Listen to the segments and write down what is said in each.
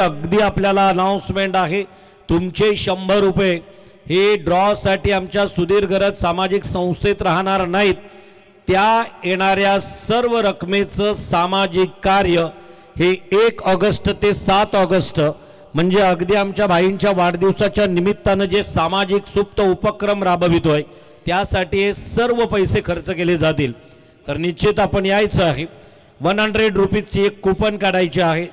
अगदी आपल्याला अनाउन्समेंट आहे, तुमचे 100 रुपये हे ड्रॉ साठी आमच्या सुधीर गरज सामाजिक संस्थेत राहणार नाहीत, त्या येणाऱ्या सर्व रकमेचं सामाजिक कार्य हे 1 ऑगस्ट ते 7 ऑगस्ट म्हणजे अगदी आमच्या भाईंच्या वाढदिवसाच्या निमित्तानं जे सामाजिक सुप्त उपक्रम राबवितोय त्यासाठी हे सर्व पैसे खर्च केले जातील। तर निश्चित आपण यायचं आहे। 100 रुपीजची एक कूपन काढायची आहे।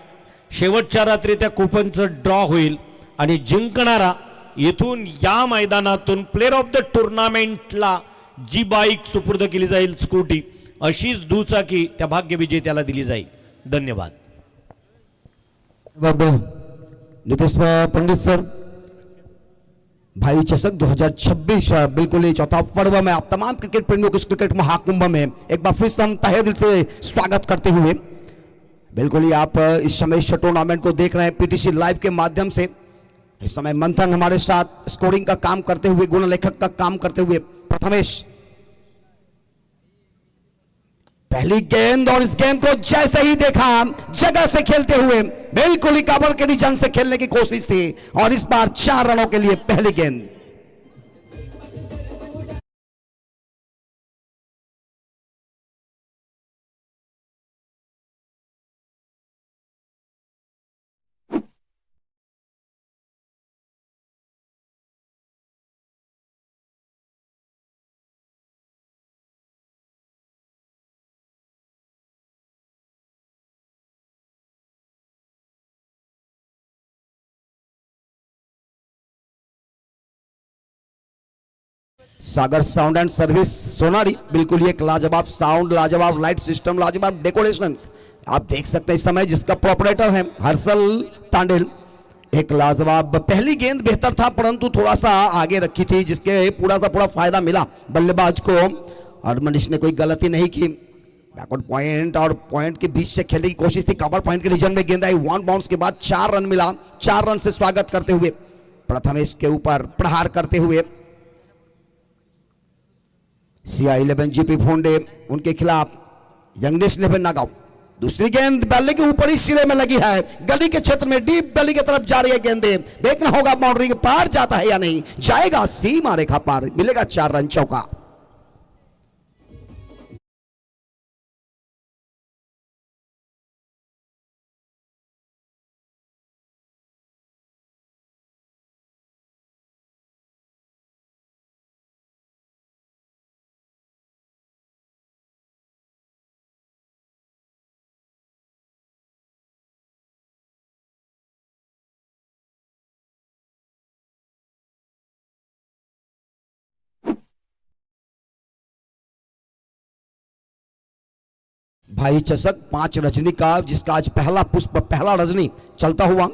शेवटच्या रात्री त्या कूपनचं ड्रॉ होईल आणि जिंकणारा इथून या मैदानातून प्लेयर ऑफ द टुर्नामेंटला जी बाईक सुपूर्द केली जाईल स्कूटी, अशीच दुचाकी त्या भाग्य विजेत्याला दिली जाईल। धन्यवाद। नितेश पंडित सर, भाई चषक 2026 बिल्कुल ही चौथा पर्व में आप तमाम क्रिकेट प्रेमियों को इस क्रिकेट महाकुंभ में एक बार फिर से हम तहे दिल से स्वागत करते हुए, बिल्कुल ही आप इस समय इस टूर्नामेंट को देख रहे हैं पीटीसी लाइव के माध्यम से। इस समय मंथन हमारे साथ स्कोरिंग का काम करते हुए, गुण लेखक का काम करते हुए, प्रथमेश पहली गेंद और इस गेंद को जैसे ही देखा जगह से खेलते हुए बिल्कुल ही कवर के रीजन से खेलने की कोशिश थी और इस बार 4 रनों के लिए पहली गेंद। सागर साउंड एंड सर्विस सोनारी, बिल्कुल ये एक लाजवाब साउंड, लाजवाब लाइट सिस्टम, लाजवाब डेकोरेशंस आप देख सकते हैं इस समय, जिसका प्रोपराइटर है हर्षल तांडेल। एक लाजवाब पहली गेंद बेहतर था परंतु थोड़ा सा आगे रखी थी, जिसके पूरा फायदा मिला बल्लेबाज को और मनीष ने कोई गलती नहीं की। बैकवर्ड पॉइंट और पॉइंट के बीच से खेलने की कोशिश थी, कवर पॉइंट के रीजन में गेंद आई, 1 बाउंस के बाद 4 रन मिला। 4 रन से स्वागत करते हुए प्रथमेश के ऊपर प्रहार करते हुए CI11 जीपी फोंडे उनके खिलाफ यंगनेश 11 नागांव। दूसरी गेंद बल्ले के ऊपर ही सिरे में लगी है, गली के क्षेत्र में डीप गली की तरफ जा रही है गेंदे, देखना होगा बाउंड्री के पार जाता है या नहीं, जाएगा सीमा रेखा पार, मिलेगा 4 रन चौका। भाई चषक 5 रजनी का, जिसका आज पहला पुष्प, पहला रजनी चलता हुआ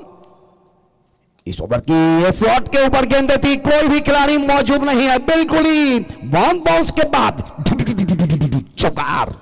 इस ओवर की स्लॉट के ऊपर गेंद थी, कोई भी खिलाड़ी मौजूद नहीं है, बिल्कुल ही 1 बाउंस के बाद चौकार।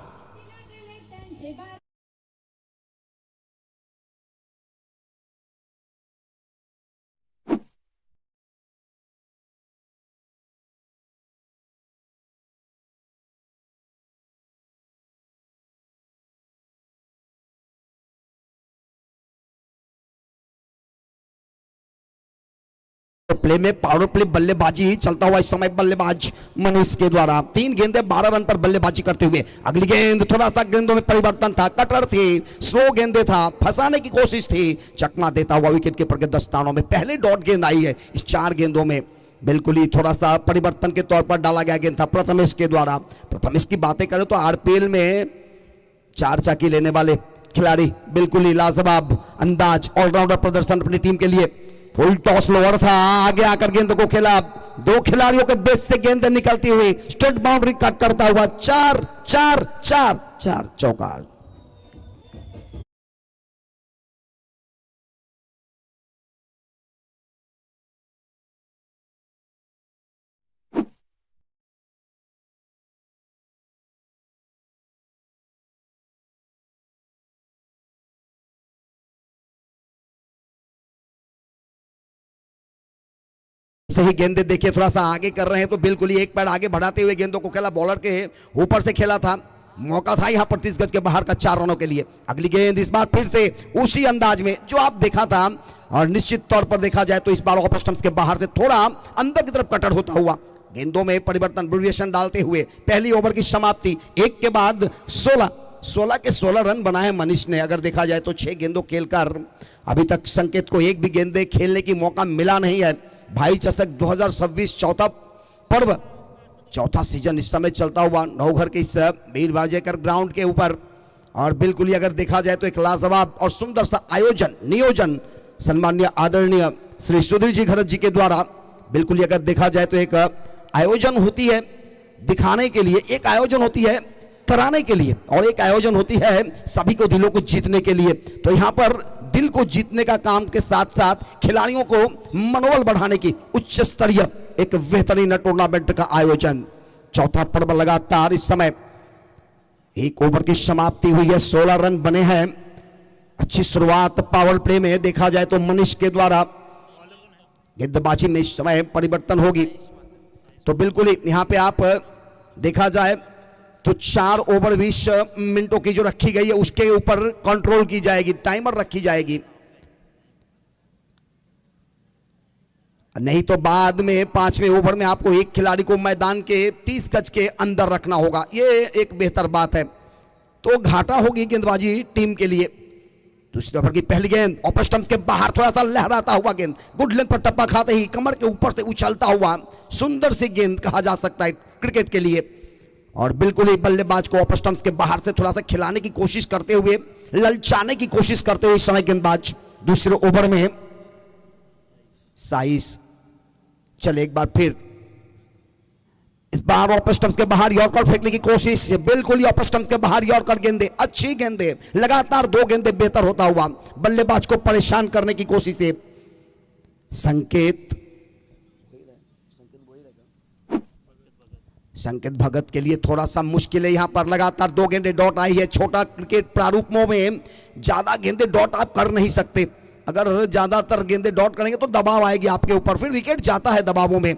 प्ले में पावर प्ले बल्लेबाजी चलता हुआ इस समय बल्लेबाज मनीष के द्वारा 3 गेंदें 12 रन पर बल्लेबाजी करते हुए। अगली गेंद थोड़ा सा गेंदों में परिवर्तन था, कटर थी, स्लो गेंदें था, फंसाने की कोशिश थी, चकमा देता हुआ विकेट कीपर के दस्तानों में पहले डॉट गेंद आई है। इस 4 गेंदों में बिल्कुल ही थोड़ा सा परिवर्तन के तौर पर डाला गया गेंद था प्रथमेश के द्वारा। प्रथमेश की बातें करें तो आरपीएल में 4 चाकी लेने वाले खिलाड़ी, बिल्कुल ही लाजवाब अंदाज, ऑलराउंडर प्रदर्शन अपनी टीम के लिए। फुल टॉस लोअर था, आगे आकर गेंद को खेला, 2 खिलाड़ियों के बेस से गेंद निकलती हुई स्ट्रेट बाउंड्री कट करता हुआ 4 4 4 4 चौकार। सही गेंदे देखिए, थोड़ा सा आगे कर रहे हैं तो बिल्कुल ही एक पैर आगे बढ़ाते हुए गेंदों को खेला, बॉलर के ऊपर से खेला था, मौका था यहाँ पर 30 गज के बाहर का 4 रनों के लिए। अगली गेंद इस बार फिर से उसी अंदाज में जो आप देखा था, और निश्चित तौर पर देखा जाए तो इस बार ऑफ स्टंप्स के बाहर से थोड़ा अंदर की तरफ कटर होता हुआ। गेंदों में परिवर्तन, वेरिएशन डालते हुए पहली ओवर की समाप्ति। एक के बाद 16 के 16 रन बनाए मनीष ने। अगर देखा जाए तो 6 गेंदों खेलकर अभी तक संकेत को एक भी गेंदे खेलने की मौका मिला नहीं है। भाई चषक 2026 चौथा पर्व, चौथा सीजन इस समय चलता हुआ नौघर के इस वीर वाजेकर ग्राउंड के ऊपर। और बिल्कुल ही अगर देखा जाए तो एक लाजवाब और सुंदर सा आयोजन, नियोजन सम्मान्य आदरणीय श्री सुधीर जी घरत जी के द्वारा बिल्कुल ही अगर देखा जाए तो एक आयोजन होती है दिखाने के लिए, एक आयोजन होती है कराने के लिए, और एक आयोजन होती है सभी को दिलों को जीतने के लिए। तो यहाँ पर दिल को जीतने का काम के साथ साथ खिलाड़ियों को मनोबल बढ़ाने की उच्च स्तरीय एक बेहतरीन टूर्नामेंट का आयोजन। चौथा पर्व लगातार इस समय, एक ओवर की समाप्ति हुई है, 16 रन बने हैं। अच्छी शुरुआत पावर प्ले में देखा जाए तो मनीष के द्वारा। गेंदबाजी में इस समय परिवर्तन होगी तो बिल्कुल ही यहां पे आप देखा जाए तो 4 ओवर 20 मिनटों की जो रखी गई है उसके ऊपर कंट्रोल की जाएगी, टाइमर रखी जाएगी, नहीं तो बाद में 5वें ओवर में आपको एक खिलाड़ी को मैदान के 30 गज के अंदर रखना होगा। ये एक बेहतर बात है, तो घाटा होगी गेंदबाजी टीम के लिए। दूसरे ओवर की पहली गेंद ऑफ स्टंप्स के बाहर, थोड़ा सा लहराता हुआ गेंद, गुड लेंथ पर टप्पा खाते ही कमर के ऊपर से उछलता हुआ सुंदर सी गेंद कहा जा सकता है क्रिकेट के लिए। और बिल्कुल ही बल्लेबाज को ऑफ स्टंप्स के बाहर से थोड़ा सा खिलाने की कोशिश करते हुए, ललचाने की कोशिश करते हुए इस समय गेंदबाज दूसरे ओवर में साइस। चले एक बार फिर, इस बार ऑफ स्टंप्स के बाहर यॉर्कर फेंकने की कोशिश, बिल्कुल ही ऑफ स्टंप्स के बाहर यॉर्कर गेंदे, अच्छी गेंदे, लगातार 2 गेंदे बेहतर होता हुआ बल्लेबाज को परेशान करने की कोशिश है। संकेत भगत के लिए थोड़ा सा मुश्किल है यहां पर। लगातार 2 गेंदे डॉट आई है। छोटा क्रिकेट प्रारूपों में ज्यादा गेंदे डॉट आप कर नहीं सकते। अगर ज्यादातर गेंदे डॉट करेंगे तो दबाव आएगी आपके ऊपर, फिर विकेट जाता है दबावों में।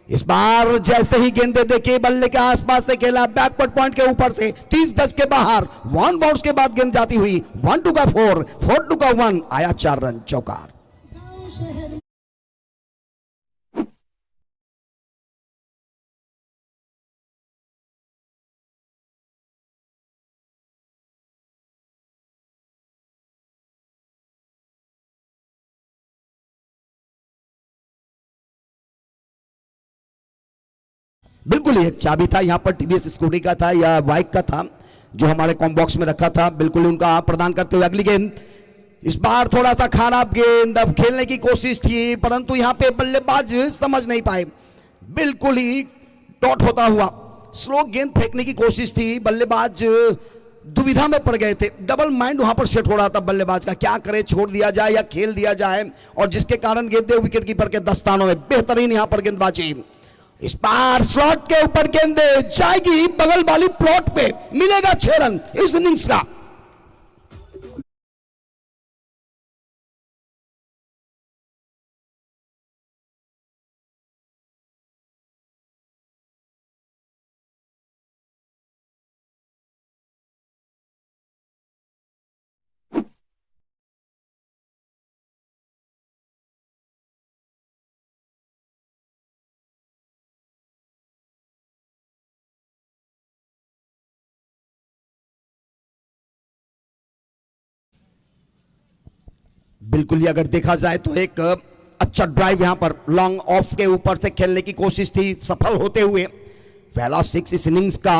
इस बार जैसे ही गेंदे देखिए बल्ले के आसपास से खेला, बैकवर्ड पॉइंट के ऊपर से 30 गज के बाहर, 1 बाउंस के बाद गेंद जाती हुई 1 2 का 4, 4 2 का 1, आया 4 रन चौकार। बिल्कुल ही एक चाबी था यहाँ पर, टीवीएस स्कूटी का था या बाइक का था, जो हमारे कॉम बॉक्स में रखा था, बिल्कुल उनका प्रदान करते हुए अगली गेंद। इस बार थोड़ा सा खराब गेंद, अब खेलने की कोशिश थी परंतु यहाँ पे बल्लेबाज समझ नहीं पाए, बिल्कुल ही डॉट होता हुआ स्लो गेंद फेंकने की कोशिश थी। बल्लेबाज दुविधा में पड़ गए थे, डबल माइंड वहां पर सेट हो रहा था बल्लेबाज का, क्या करे, छोड़ दिया जाए या खेल दिया जाए, और जिसके कारण गेंदे विकेट कीपर के दस्तानों में। बेहतरीन यहां पर गेंदबाजी। इस बार स्लॉट के ऊपर गेंदे जाएगी बगल वाली प्लॉट पे, मिलेगा 6 रन इस इनिंग्स का। बिल्कुल ही अगर देखा जाए तो एक अच्छा ड्राइव यहां पर लॉन्ग ऑफ के ऊपर से खेलने की कोशिश थी, सफल होते हुए। पहला 6 इस इनिंग्स का।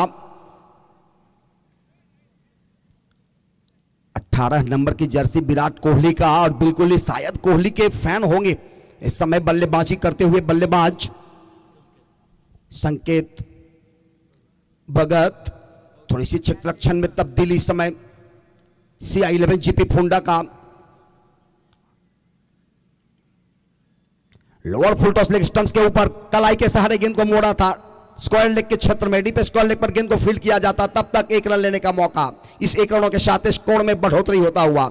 18 नंबर की जर्सी विराट कोहली का, और बिल्कुल ही शायद कोहली के फैन होंगे इस समय बल्लेबाजी करते हुए बल्लेबाज संकेत भगत। थोड़ी सी क्षेत्ररक्षण में तब्दीली इस समय CI11 जीपी फोंडा का। Lower full toss leg stumps के ऊपर कलाई के सहारे गेंद को मोड़ा था, स्क्वायर लेग के क्षेत्र में, डीप स्क्वायर लेग पर गेंद को फील्ड किया जाता, तब तक 1 रन लेने का मौका। इस 1 रनों के साथ स्कोर में बढ़ोतरी होता हुआ,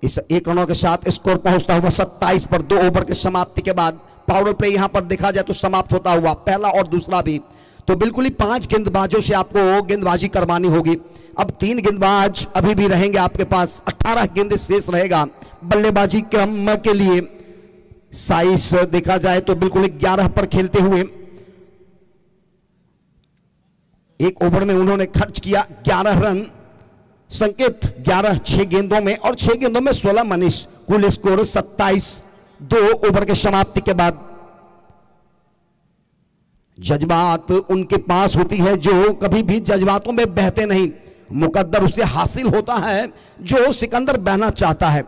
इस 1 रनों के साथ स्कोर पहुंचता हुआ 27 पर 2 ओवर की समाप्ति के बाद पावर प्ले यहां पर देखा जाए तो समाप्त होता हुआ, पहला और दूसरा भी। तो बिल्कुल ही 5 गेंदबाजों से आपको गेंदबाजी करवानी होगी। अब 3 गेंदबाज अभी भी रहेंगे आपके पास, 18 गेंदे शेष रहेगा बल्लेबाजी क्रम के लिए। साइज देखा जाए तो बिल्कुल 11 पर खेलते हुए एक ओवर में उन्होंने खर्च किया 11 रन। संकेत 11 6 गेंदों में और 6 गेंदों में 16 मनीष, कुल स्कोर 27 2 ओवर के समाप्ति के बाद। जज्बात उनके पास होती है जो कभी भी जज्बातों में बहते नहीं, मुकद्दर उसे हासिल होता है जो सिकंदर बहना चाहता है।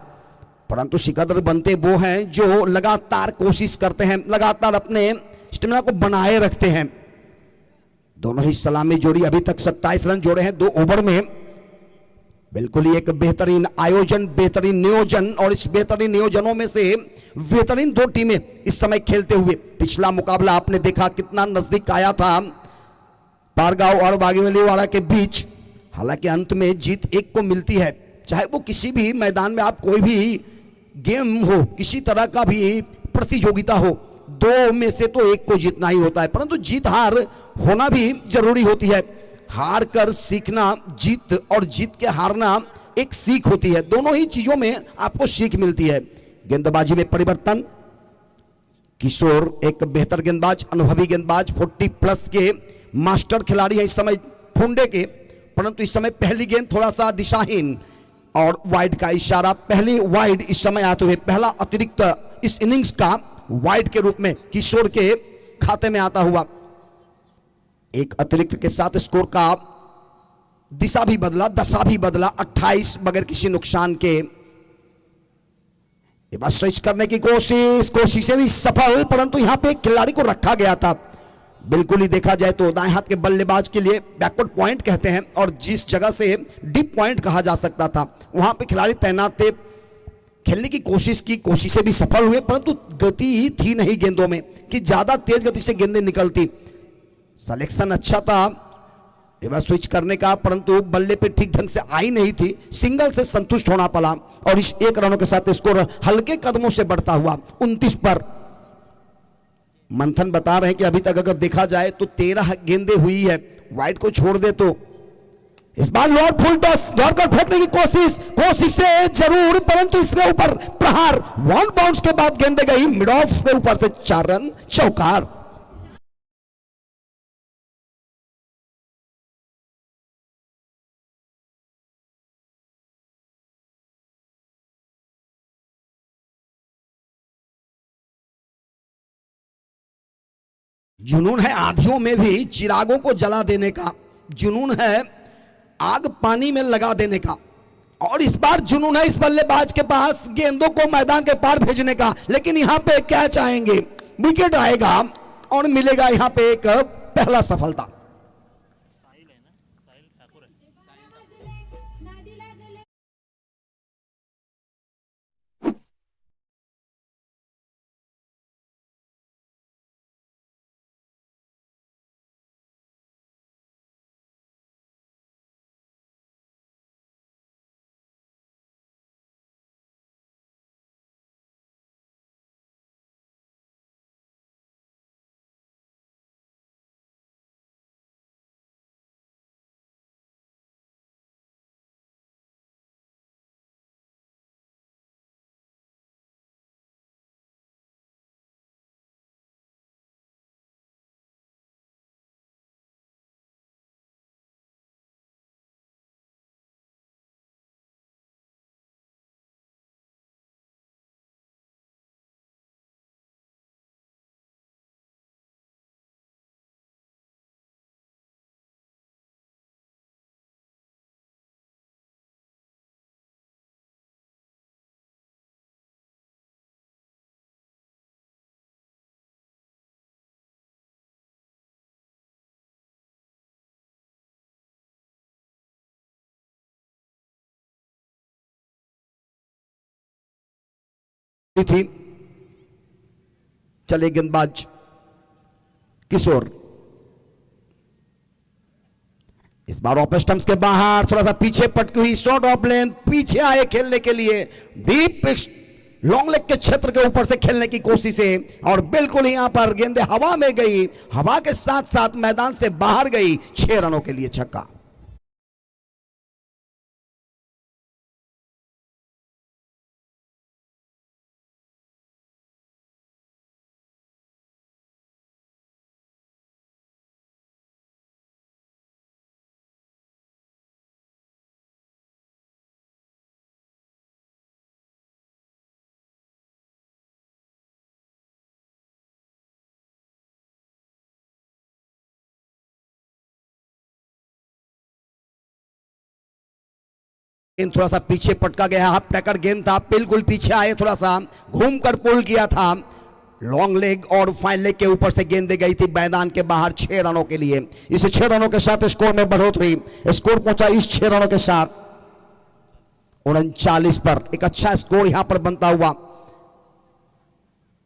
परंतु सिकंदर बनते वो हैं जो लगातार कोशिश करते हैं, लगातार अपने स्टेमिना को बनाए रखते हैं। दोनों ही सलामी जोड़ी अभी तक 27 रन जोड़े हैं 2 ओवर में। बिल्कुल ही एक बेहतरीन आयोजन, बेहतरीन नियोजन, और इस बेहतरीन नियोजनों में से बेहतरीन 2 टीमें इस समय खेलते हुए। पिछला मुकाबला आपने देखा कितना नजदीक आया था पारगांव और बागीवलीवाड़ा के बीच। हालांकि अंत में जीत एक को मिलती है, चाहे वो किसी भी मैदान में आप कोई भी गेम हो, किसी तरह का भी प्रतियोगिता हो, 2 में से तो एक को जीतना ही होता है। परंतु जीत हार होना भी जरूरी होती है। हार कर सीखना, जीत और जीत के हारना एक सीख होती है। दोनों ही चीजों में आपको सीख मिलती है। गेंदबाजी में परिवर्तन, किशोर एक बेहतर गेंदबाज, अनुभवी गेंदबाज, 40 प्लस के मास्टर खिलाड़ी है इस समय फुंडे के। परंतु इस समय पहली गेंद थोड़ा सा दिशाहीन और वाइड का इशारा, पहली वाइड इस समय आते हुए, पहला अतिरिक्त इस इनिंग्स का वाइड के रूप में किशोर के खाते में आता हुआ। एक अतिरिक्त के साथ स्कोर का दिशा भी बदला, दशा भी बदला, 28 बगैर किसी नुकसान के। ये बात स्विच करने की कोशिशें भी सफल, परंतु यहां पे एक खिलाड़ी को रखा गया था। बिल्कुल ही देखा जाए तो दाएं हाथ के बल्लेबाज के लिए बैकवर्ड पॉइंट कहते हैं, और जिस जगह से डीप पॉइंट कहा जा सकता था वहां पे खिलाड़ी तैनात थे। खेलने की कोशिशें भी सफल हुए, परंतु गति ही थी नहीं गेंदों में कि ज्यादा तेज गति से गेंदें निकलती। सिलेक्शन अच्छा था रिवर्स स्विच करने का, परंतु बल्ले पे ठीक ढंग से आई नहीं थी। सिंगल से संतुष्ट होना पड़ा और इस 1 रनों के साथ स्कोर हल्के कदमों से बढ़ता हुआ 29 पर। मंथन बता रहे हैं कि अभी तक अगर देखा जाए तो 13 गेंदें हुई है, वाइड को छोड़ दे तो। इस बार लॉर्ड फुल टॉस दौड़कर फेंकने की कोशिश से जरूर, परंतु इसके ऊपर प्रहार, 1 बाउंस के बाद गेंदे गई मिड ऑफ के ऊपर से 4 रन चौकार। जुनून है आंधियों में भी चिरागों को जला देने का, जुनून है आग पानी में लगा देने का, और इस बार जुनून है इस बल्लेबाज के पास गेंदों को मैदान के पार भेजने का। लेकिन यहां पे क्या चाहेंगे, विकेट आएगा और मिलेगा यहां पे एक पहला सफलता। थी चले गेंदबाज किशोर, इस बार ऑफ स्टंप्स के बाहर थोड़ा सा पीछे पटकी हुई शॉर्ट ऑफ लेंथ, पीछे आए खेलने के लिए डीप लॉन्ग लेग के क्षेत्र के ऊपर से खेलने की कोशिश है और बिल्कुल यहां पर गेंद हवा में गई, हवा के साथ साथ मैदान से बाहर गई। 6 रनों के लिए छक्का। गेंद थोड़ा सा पीछे पटका गया, हाफ टैकर गेंद था, बिल्कुल पीछे आए, थोड़ा सा घूमकर पुल किया था। लॉन्ग लेग और फाइन लेग के ऊपर से गेंद गई थी मैदान के बाहर। 6 रनों के लिए। इस 6 रनों के साथ स्कोर में बढ़ोतरी, स्कोर पहुंचा इस 6 रनों के साथ 39 पर। एक अच्छा स्कोर यहां पर बनता हुआ।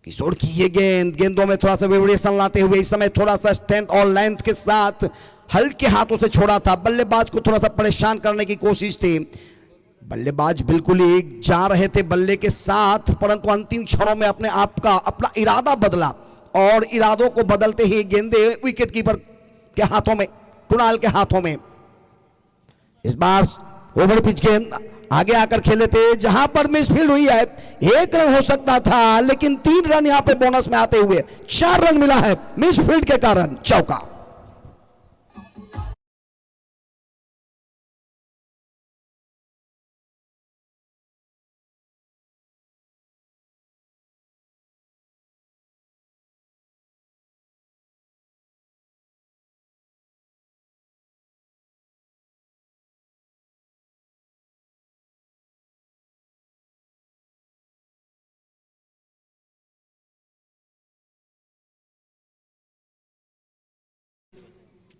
किशोर की ये गेंदों में थोड़ा सा वेरिएशन लाते हुए इस समय थोड़ा सा स्ट्रेंथ और लेंथ के साथ हल्के हाथों से छोड़ा था। बल्लेबाज को थोड़ा सा परेशान करने की कोशिश थी। बल्लेबाज बिल्कुल ही जा रहे थे बल्ले के साथ, परंतु अंतिम क्षणों में अपना इरादा बदला और इरादों को बदलते ही गेंदे विकेट कीपर के हाथों में, कुणाल के हाथों में। इस बार ओवर पिच गेंद आगे आकर खेले थे, जहां पर मिसफील्ड हुई है। 1 रन हो सकता था, लेकिन 3 रन यहां पे बोनस में आते हुए 4 रन मिला है मिसफील्ड के कारण। चौका।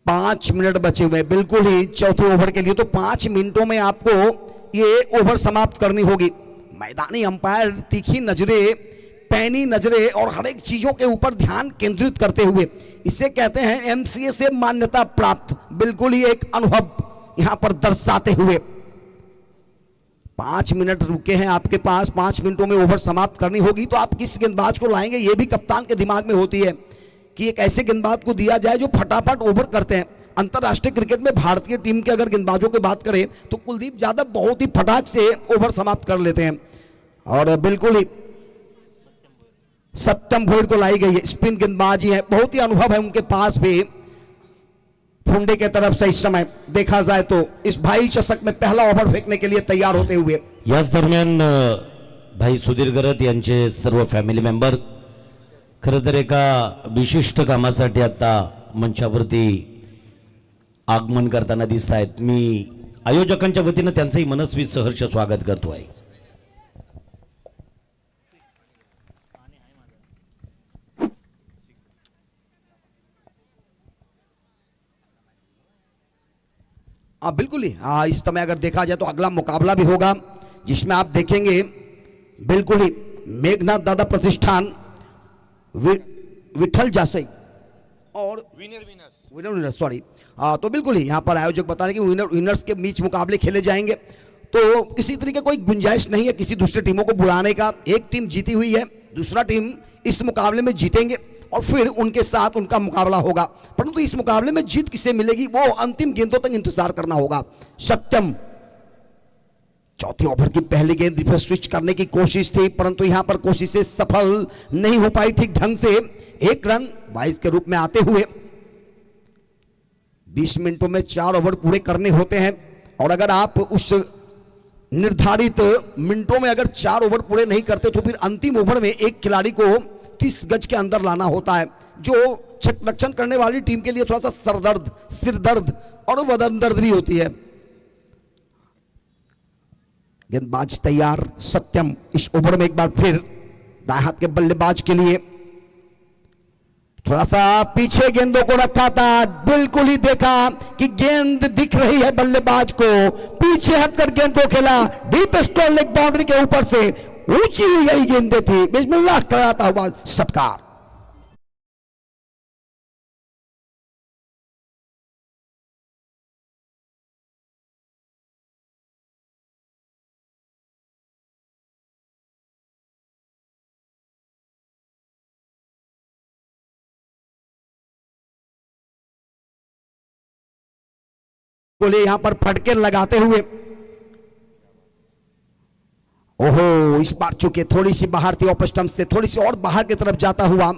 पांच मिनट बचे हुए बिल्कुल ही चौथे ओवर के लिए। तो 5 मिनटों में आपको ये ओवर समाप्त करनी होगी। मैदानी अंपायर तीखी नजरें, पैनी नजरें और हर एक चीजों के ऊपर ध्यान केंद्रित करते हुए, इसे कहते हैं एमसीए से मान्यता प्राप्त बिल्कुल ही एक अनुभव यहां पर दर्शाते हुए। 5 मिनट रुके हैं आपके पास, 5 मिनटों में ओवर समाप्त करनी होगी। तो आप किस गेंदबाज को लाएंगे, यह भी कप्तान के दिमाग में होती है कि एक ऐसे गेंदबाज को दिया जाए जो फटाफट ओवर करते हैं। अंतरराष्ट्रीय क्रिकेट में भारतीय टीम के अगर गेंदबाजों की बात करें तो कुलदीप यादव बहुत ही फटाक से ओवर समाप्त कर लेते हैं। और बिल्कुल ही सत्यम भोईर को लाई गई है, स्पिन गेंदबाजी है, बहुत ही अनुभव है उनके पास भी। फुंडे के तरफ से इस समय देखा जाए तो इस भाई चषक में पहला ओव्हर फेकने के लिए तैयार होते हुए। याच दरम्यान भाई सुधीर गरत यांचे सर्व फॅमिली मेंबर खरं तर एका विशिष्ट कामासाठी आता मंचावरती आगमन करताना दिसत आहेत। मी आयोजकांच्या वतीनं त्यांचंही मनस्वी सहर्ष स्वागत करतो आहे। बिल्कुल ही इस समय अगर देखा जाए तो अगला मुकाबला भी होगा जिसमें आप देखेंगे बिल्कुल ही मेघनाथ दादा प्रतिष्ठान विठल जासई और विनर सॉरी। तो बिल्कुल ही यहां पर आयोजक बता रहे हैं कि विनर्स के बीच मुकाबले खेले जाएंगे। तो किसी तरीके कोई गुंजाइश नहीं है किसी दूसरी टीमों को बुलाने का। एक टीम जीती हुई है, दूसरा टीम इस मुकाबले में जीतेंगे और फिर उनके साथ उनका मुकाबला होगा। परंतु इस मुकाबले में जीत किसे मिलेगी वो अंतिम गेंदों तक इंतजार करना होगा। सत्यम चौथे ओवर की पहली गेंद पर स्विच करने की कोशिश थी, परंतु यहां पर कोशिशें सफल नहीं हो पाई ठीक ढंग से। 1 रन 22 के रूप में आते हुए 20 मिनटों में 4 ओवर पूरे करने होते हैं। और अगर आप उस निर्धारित मिनटों में अगर 4 ओवर पूरे नहीं करते तो फिर अंतिम ओवर में एक खिलाड़ी को 30 गज के अंदर लाना होता है, जो छक रक्षण करने वाली टीम के लिए थोड़ा सा सरदर्द, सिरदर्द और बदन दर्द भी होती है। गेंदबाज तैयार सत्यम इस ओवर में एक बार फिर दाएं हाथ के बल्लेबाज के लिए थोड़ा सा पीछे गेंदों को रखा था। बिल्कुल ही देखा कि गेंद दिख रही है बल्लेबाज को, पीछे हटकर गेंद को खेला। डीप स्टोन लेग बाउंड्री के ऊपर से ऊंची हुई गई गेंदें थी, बिस्मिल्लाह कराता हुआ सत्कार। को लिए यहां पर फटके लगाते हुए, ओहो इस बार चुके थोड़ी सी बाहर थी ऑफ स्टंप से, थोड़ी सी और बाहर की तरफ जाता हुआ,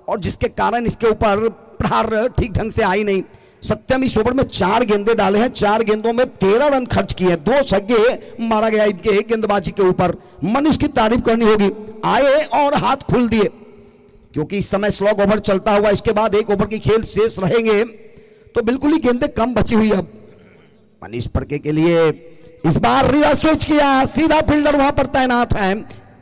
और जिसके कारण इसके ऊपर प्रहार ठीक ढंग से आई नहीं। सत्यम इस ओवर में 4 गेंदे डाले हैं, 4 गेंदों में 13 रन खर्च किए, 2 छक्के मारा गया इनके गेंदबाजी के ऊपर। मनीष की तारीफ करनी होगी, आए और हाथ खुल दिए, क्योंकि इस समय स्लॉग ओवर चलता हुआ, इसके बाद 1 ओवर की खेल शेष रहेंगे, तो बिल्कुल ही गेंदें कम बची हुई। अब मनीष फड़के के लिए इस बार रिवर्स स्विच किया, सीधा फील्डर वहां पर तैनात है,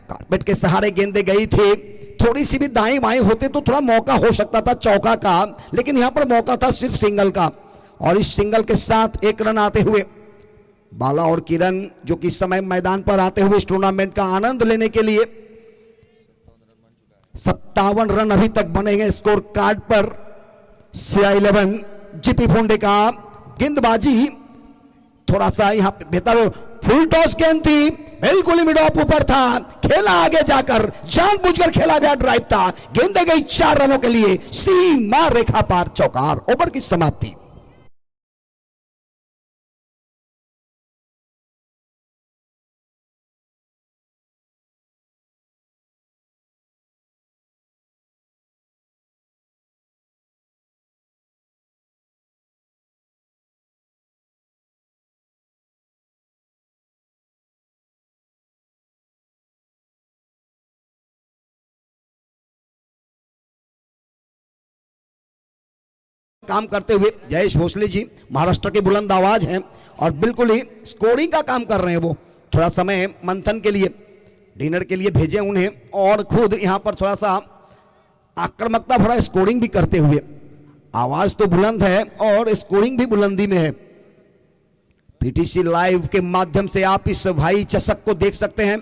कारपेट के सहारे गेंदे गई थी, थोड़ी सी भी दाएं बाएं होते तो थोड़ा मौका हो सकता था चौका का, लेकिन यहां पर मौका था सिर्फ सिंगल का, और इस सिंगल के साथ 1 रन आते हुए बाला और किरण, जो कि इस समय मैदान पर आते हुए इस टूर्नामेंट का आनंद लेने के लिए 57 रन अभी तक बनेंगे स्कोर कार्ड पर। CI11 जीपी फोंडे का गेंदबाजी थोड़ा सा यहां पे बेहतर, फुल टॉस गेंद थी, बिल्कुल मिड ऑफ ऊपर था, खेला आगे जाकर, जानबूझकर खेला गया ड्राइव था, गेंदे गई 4 रनों के लिए, सीमा रेखा पार चौकार, ओवर की समाप्ति। काम करते हुए जयेश भोसले जी महाराष्ट्र के बुलंद आवाज हैं और बिल्कुल ही स्कोरिंग का काम कर रहे हैं। वो थोड़ा समय मंथन के लिए, डिनर के लिए भेजे उन्हें, और खुद यहां पर थोड़ा सा आक्रामकता भरा स्कोरिंग भी करते हुए। आवाज तो बुलंद है और स्कोरिंग भी बुलंदी में है। पीटीसी लाइव के माध्यम से आप इस भाई चषक को देख सकते हैं।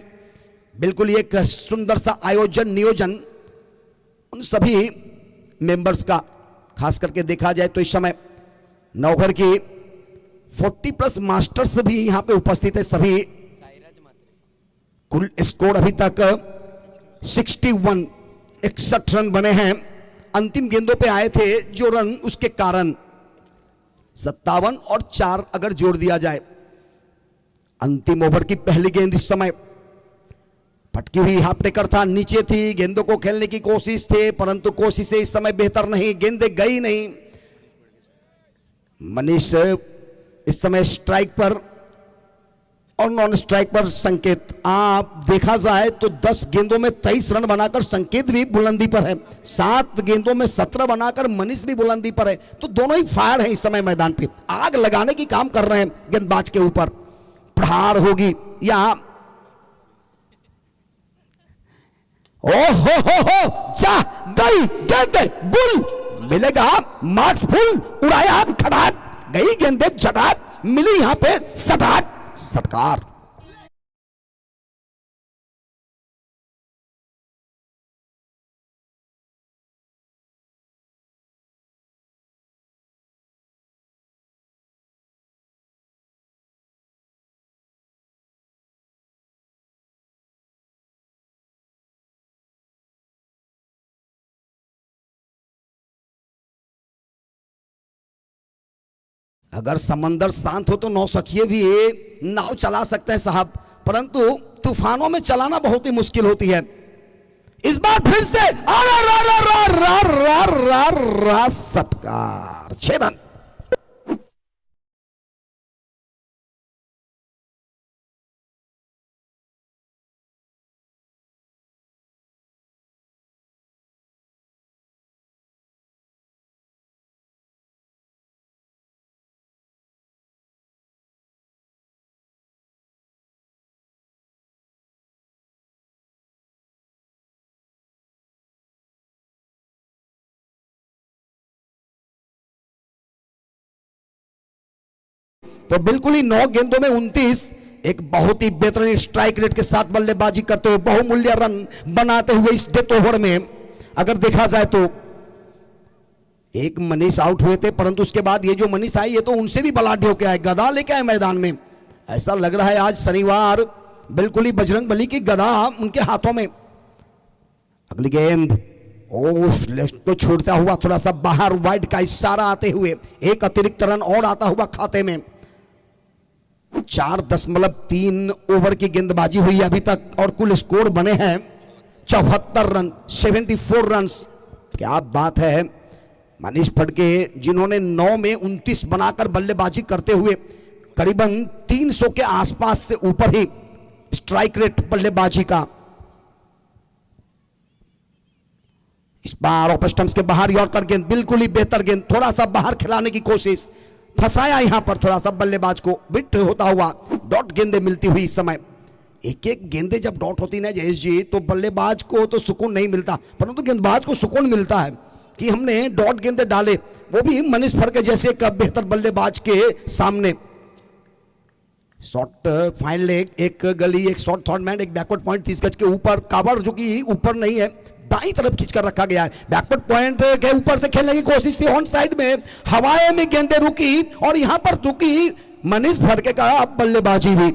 बिल्कुल एक सुंदर सा आयोजन नियोजन उन सभी मेंबर्स का, खास करके देखा जाए तो इस समय नौकर की 40+ मास्टर्स भी यहां पे उपस्थित है सभी। कुल स्कोर अभी तक 61 रन बने हैं। अंतिम गेंदों पे आए थे जो रन, उसके कारण 57 और 4 अगर जोड़ दिया जाए। अंतिम ओवर की पहली गेंद इस समय पटकी हुई हाफ टेकर था, नीचे थी, गेंदों को खेलने की कोशिश थे, परंतु कोशिशें इस समय बेहतर नहीं, गेंदें गई नहीं। मनीष इस समय स्ट्राइक पर और नॉन स्ट्राइक पर संकेत। आप देखा जाए तो 10 गेंदों में 23 रन बनाकर संकेत भी बुलंदी पर है, 7 गेंदों में 17 बनाकर मनीष भी बुलंदी पर है। तो दोनों ही फायर हैं इस समय मैदान पे, आग लगाने की काम कर रहे हैं गेंदबाज के ऊपर। प्रहार होगी या हो जा गई गेंद, गुल मिलेगा, मार्क्स फुल, उड़ाया खड़ाट, गई गेंदे झटाट, मिली यहां पे सटाट, सटकार। अगर समंदर शांत हो तो नौसखिए भी नाव चला सकते हैं साहब, परंतु तूफानों में चलाना बहुत ही मुश्किल होती है। इस बार फिर से सटकार, 6 रन। तो बिल्कुल ही 9 गेंदों में 29, एक बहुत ही बेहतरीन स्ट्राइक रेट के साथ बल्लेबाजी करते हुए बहुमूल्य रन बनाते हुए इस डेथ ओवर में अगर देखा जाए तो एक मनीष आउट हुए थे, परंतु उसके बाद ये जो मनीष आए ये तो उनसे भी बलाढ्य होकर आए, गदा लेके आए मैदान में। ऐसा लग रहा है आज शनिवार बिल्कुल ही बजरंग बली की गदा उनके हाथों में। अगली गेंद तो छोड़ता हुआ थोड़ा सा बाहर, वाइड का इशारा आते हुए एक अतिरिक्त रन और आता हुआ खाते में। 4.3 ओवर की गेंदबाजी हुई अभी तक और कुल स्कोर बने हैं 74 रन, 74 रन। क्या बात है। मनीष फड़के जिन्होंने 9 में 29 बनाकर बल्लेबाजी करते हुए करीबन 300 के आसपास से ऊपर ही स्ट्राइक रेट बल्लेबाजी का। इस बार ऑफ स्टंप्स के बाहर यॉर्कर गेंद, बिल्कुल ही बेहतर गेंद, थोड़ा सा बाहर खिलाने की कोशिश, फंसाया यहां पर थोड़ा सा बल्लेबाज को, बिट होता हुआ डॉट गेंदें मिलती हुई इस समय। एक एक गेंदें जब डॉट होती ना जयेश जी, तो बल्लेबाज को तो सुकून नहीं मिलता, परंतु गेंदबाज को सुकून मिलता है कि हमने डॉट गेंदें डाले, वो भी मनीष फड़के जैसे एक बेहतर बल्लेबाज के सामने। शॉट फाइन लेग, एक गली, एक शॉट थर्ड मैन, एक बैकवर्ड पॉइंट 30 गज के ऊपर, कावर जो कि ऊपर नहीं है, दाईं तरफ खींचकर रखा गया है। बैकवर्ड पॉइंट के ऊपर से खेलने की कोशिश थी, ऑन साइड में हवाएं में गेंदें रुकी और यहां पर रुकी मनीष फड़के का बल्लेबाजी भी।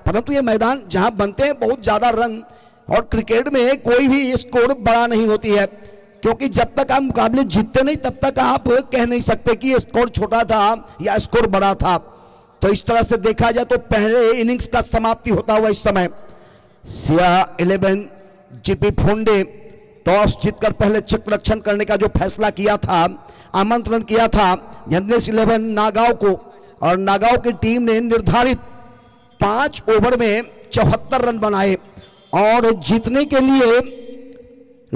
परंतु ये मैदान जहां बनते हैं बहुत ज्यादा रन, और क्रिकेट में कोई भी स्कोर बड़ा नहीं होती है, क्योंकि जब तक आप मुकाबले जीतते नहीं तब तक आप कह नहीं सकते कि ये स्कोर छोटा था या स्कोर बड़ा था। तो इस तरह से देखा जाए तो पहले इनिंग्स का समाप्ति होता हुआ इस समय सिया 11 जीपी फोंडे टॉस जीतकर पहले चक्र रक्षण करने का जो फैसला किया था, आमंत्रण किया था एनएस 11 नागांव को, और नागांव की टीम ने निर्धारित 5 ओवर में 74 रन बनाए और जीतने के लिए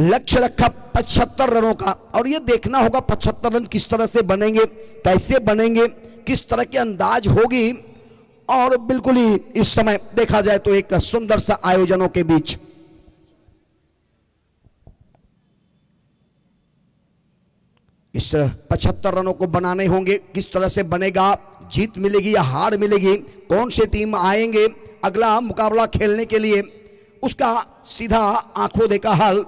लक्ष्य रखा 75 रनों का। और ये देखना होगा 75 रन किस तरह से बनेंगे, कैसे बनेंगे, किस तरह की अंदाज होगी। और बिल्कुल ही इस समय देखा जाए तो एक सुंदर सा आयोजनों के बीच इस 75 रनों को बनाने होंगे। किस तरह से बनेगा, जीत मिलेगी या हार मिलेगी, कौन से टीम आएंगे अगला मुकाबला खेलने के लिए, उसका सीधा आंखों देखा हाल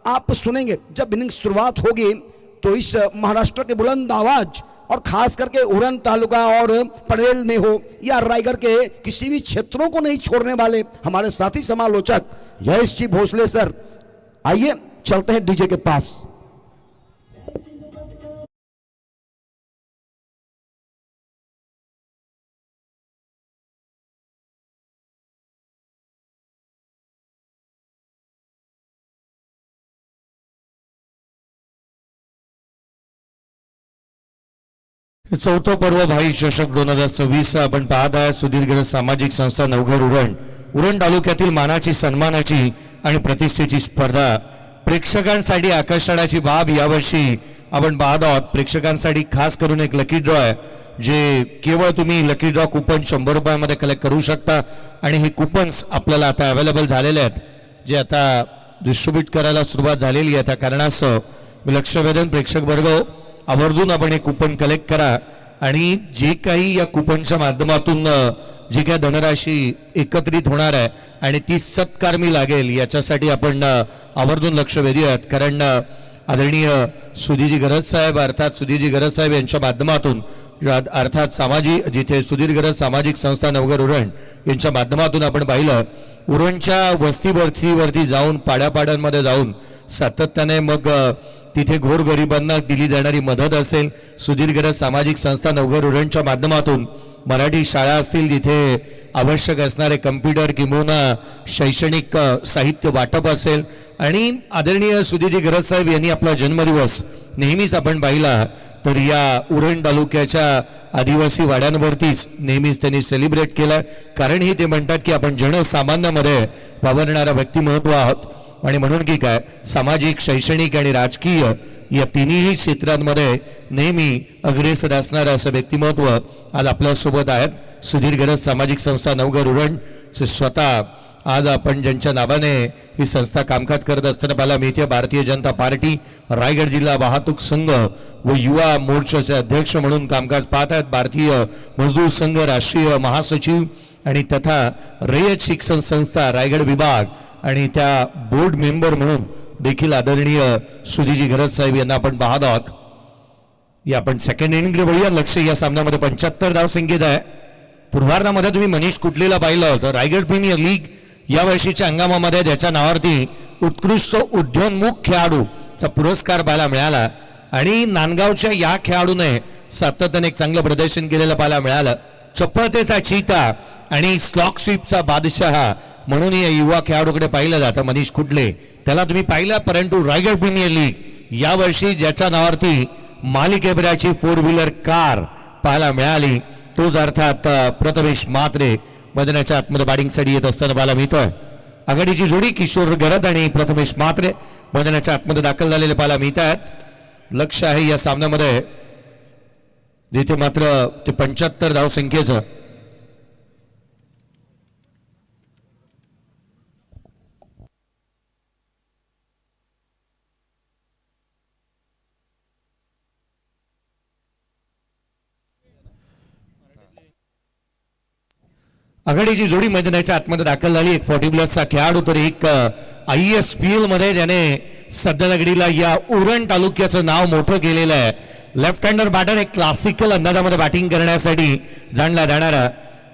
आप सुनेंगे जब इनिंग शुरुआत होगी। तो इस महाराष्ट्र के बुलंद आवाज और खास करके उरण तालुका और पनवेल में हो या रायगढ़ के किसी भी क्षेत्रों को नहीं छोड़ने वाले हमारे साथी समालोचक यश जी भोसले सर, आइए चलते हैं डीजे के पास। चौथं पर्व भाई चषक 2026 आपण पाहत आहे सुदीर्घ सामाजिक संस्था नवघर उरण तालुक्यातील मानाची सन्मानाची आणि प्रतिष्ठेची स्पर्धा प्रेक्षकांसाठी आकर्षणाची बाब यावर्षी आपण पाहत आहोत। प्रेक्षकांसाठी खास करून एक लकी ड्रॉ आहे जे केवळ तुम्ही लकी ड्रॉ कुपन 100 रुपयामध्ये कलेक्ट करू शकता आणि हे कुपन्स आपल्याला आता अवेलेबल झालेले आहेत जे आता डिस्ट्रीब्यूट करायला सुरुवात झालेली आहे। त्या कारणास्तव मी लक्ष वेधून प्रेक्षक वर्ग आवर्जून आपण एक कुपन कलेक्ट करा आणि जे काही या कुपनच्या माध्यमातून जी काही धनराशी एकत्रित होणार आहे आणि ती सत्कारमी लागेल याच्यासाठी आपण आवर्जून लक्ष वेधूयात. कारण आदरणीय सुधीजी गरज साहेब अर्थात सुधीजी गरज साहेब यांच्या माध्यमातून अर्थात सामाजिक जिथे सुधीर गरज सामाजिक संस्था नवघर उरण यांच्या माध्यमातून आपण पाहिलं उरणच्या वस्तीवरती जाऊन पाड्यापाड्यांमध्ये जाऊन सातत्याने मग तिथे गोरगरिबांना दिली जाणारी मदत असेल, सुधीर गरज सामाजिक संस्था नवघर उरणच्या माध्यमातून मराठी शाळा असतील जिथे आवश्यक असणारे कम्प्युटर किंवा शैक्षणिक साहित्य वाटप असेल आणि आदरणीय सुधीजी गरज साहेब यांनी आपला जन्मदिवस नेहमीच आपण पाहिला तर या उरण तालुक्याच्या आदिवासी वाड्यांवरतीच नेहमीच त्यांनी सेलिब्रेट केलं. कारण ही ते म्हणतात की आपण जनसामान्यामध्ये वावरणारा व्यक्तिमत्व आहोत आणि म्हणून की काय सामाजिक शैक्षणिक आणि राजकीय या तिन्ही क्षेत्रांमध्ये नेहमी अग्रेसर असणारं असं व्यक्तिमत्व आज आपल्यासोबत आहेत. सुधीर गरज सामाजिक संस्था नवघर उरणचे स्वतः आज आपण ज्यांच्या नावाने ही संस्था कामकाज करत असताना पाहायला मिळते भारतीय जनता पार्टी रायगड जिल्हा वाहतूक संघ व युवा मोर्चाचे अध्यक्ष म्हणून कामकाज पाहत आहेत. भारतीय मजदूर संघ राष्ट्रीय महासचिव आणि तथा रयत शिक्षण संस्था रायगड विभाग आणि त्या बोर्ड मेंबर म्हणून देखील आदरणीय सुधीजी गरज साहेब यांना आपण पाहत आहोत. या आपण सेकंड इनिंगकडे वळूया. लक्ष या सामन्यामध्ये 75 धाव संख्येत आहे. पूर्वार्धामध्ये तुम्ही मनीष कुटलेला पाहिलं होतं. रायगड प्रीमियर लीग या वर्षीच्या हंगामामध्ये ज्याच्या नावावरती उत्कृष्ट उद्योन्मुख खेळाडूचा पुरस्कार पाहायला मिळाला आणि नांदगावच्या या खेळाडूने सातत्याने एक चांगलं प्रदर्शन केलेलं पाहायला मिळालं. चपळतेचा चीता आणि स्लॉक स्वीपचा बादशहा म्हणून या युवा खेळाडूकडे पाहिलं जातं मनीष कुटले. त्याला तुम्ही पाहिलं परंतु रायगड प्रीमियर लीग या वर्षी ज्याच्या नावावरती मालिकेभराची 4 व्हीलर कार पाहायला मिळाली तोच अर्थात प्रथमेश म्हात्रे मैदानाच्या आतमध्ये बॅटिंगसाठी येत असताना पाहायला मिळतोय. आघाडीची जोडी किशोर गरद आणि प्रथमेश म्हात्रे मैदानाच्या आतमध्ये दाखल झालेले पाहायला मिळत आहेत. लक्ष आहे या सामन्यामध्ये जिथे मात्र ते 75 धाव संख्येचं आघाडीची जोडी मैदानाच्या आतमध्ये दाखल झाली. एक 40+ खेळाडू तर एक ISPL मध्ये ज्याने सध्या घडीला या उरण तालुक्याचं नाव मोठं केलेलं आहे. लेफ्ट हँडर बॅटर एक क्लासिकल अंदाजामध्ये बॅटिंग करण्यासाठी जाणला जाणारा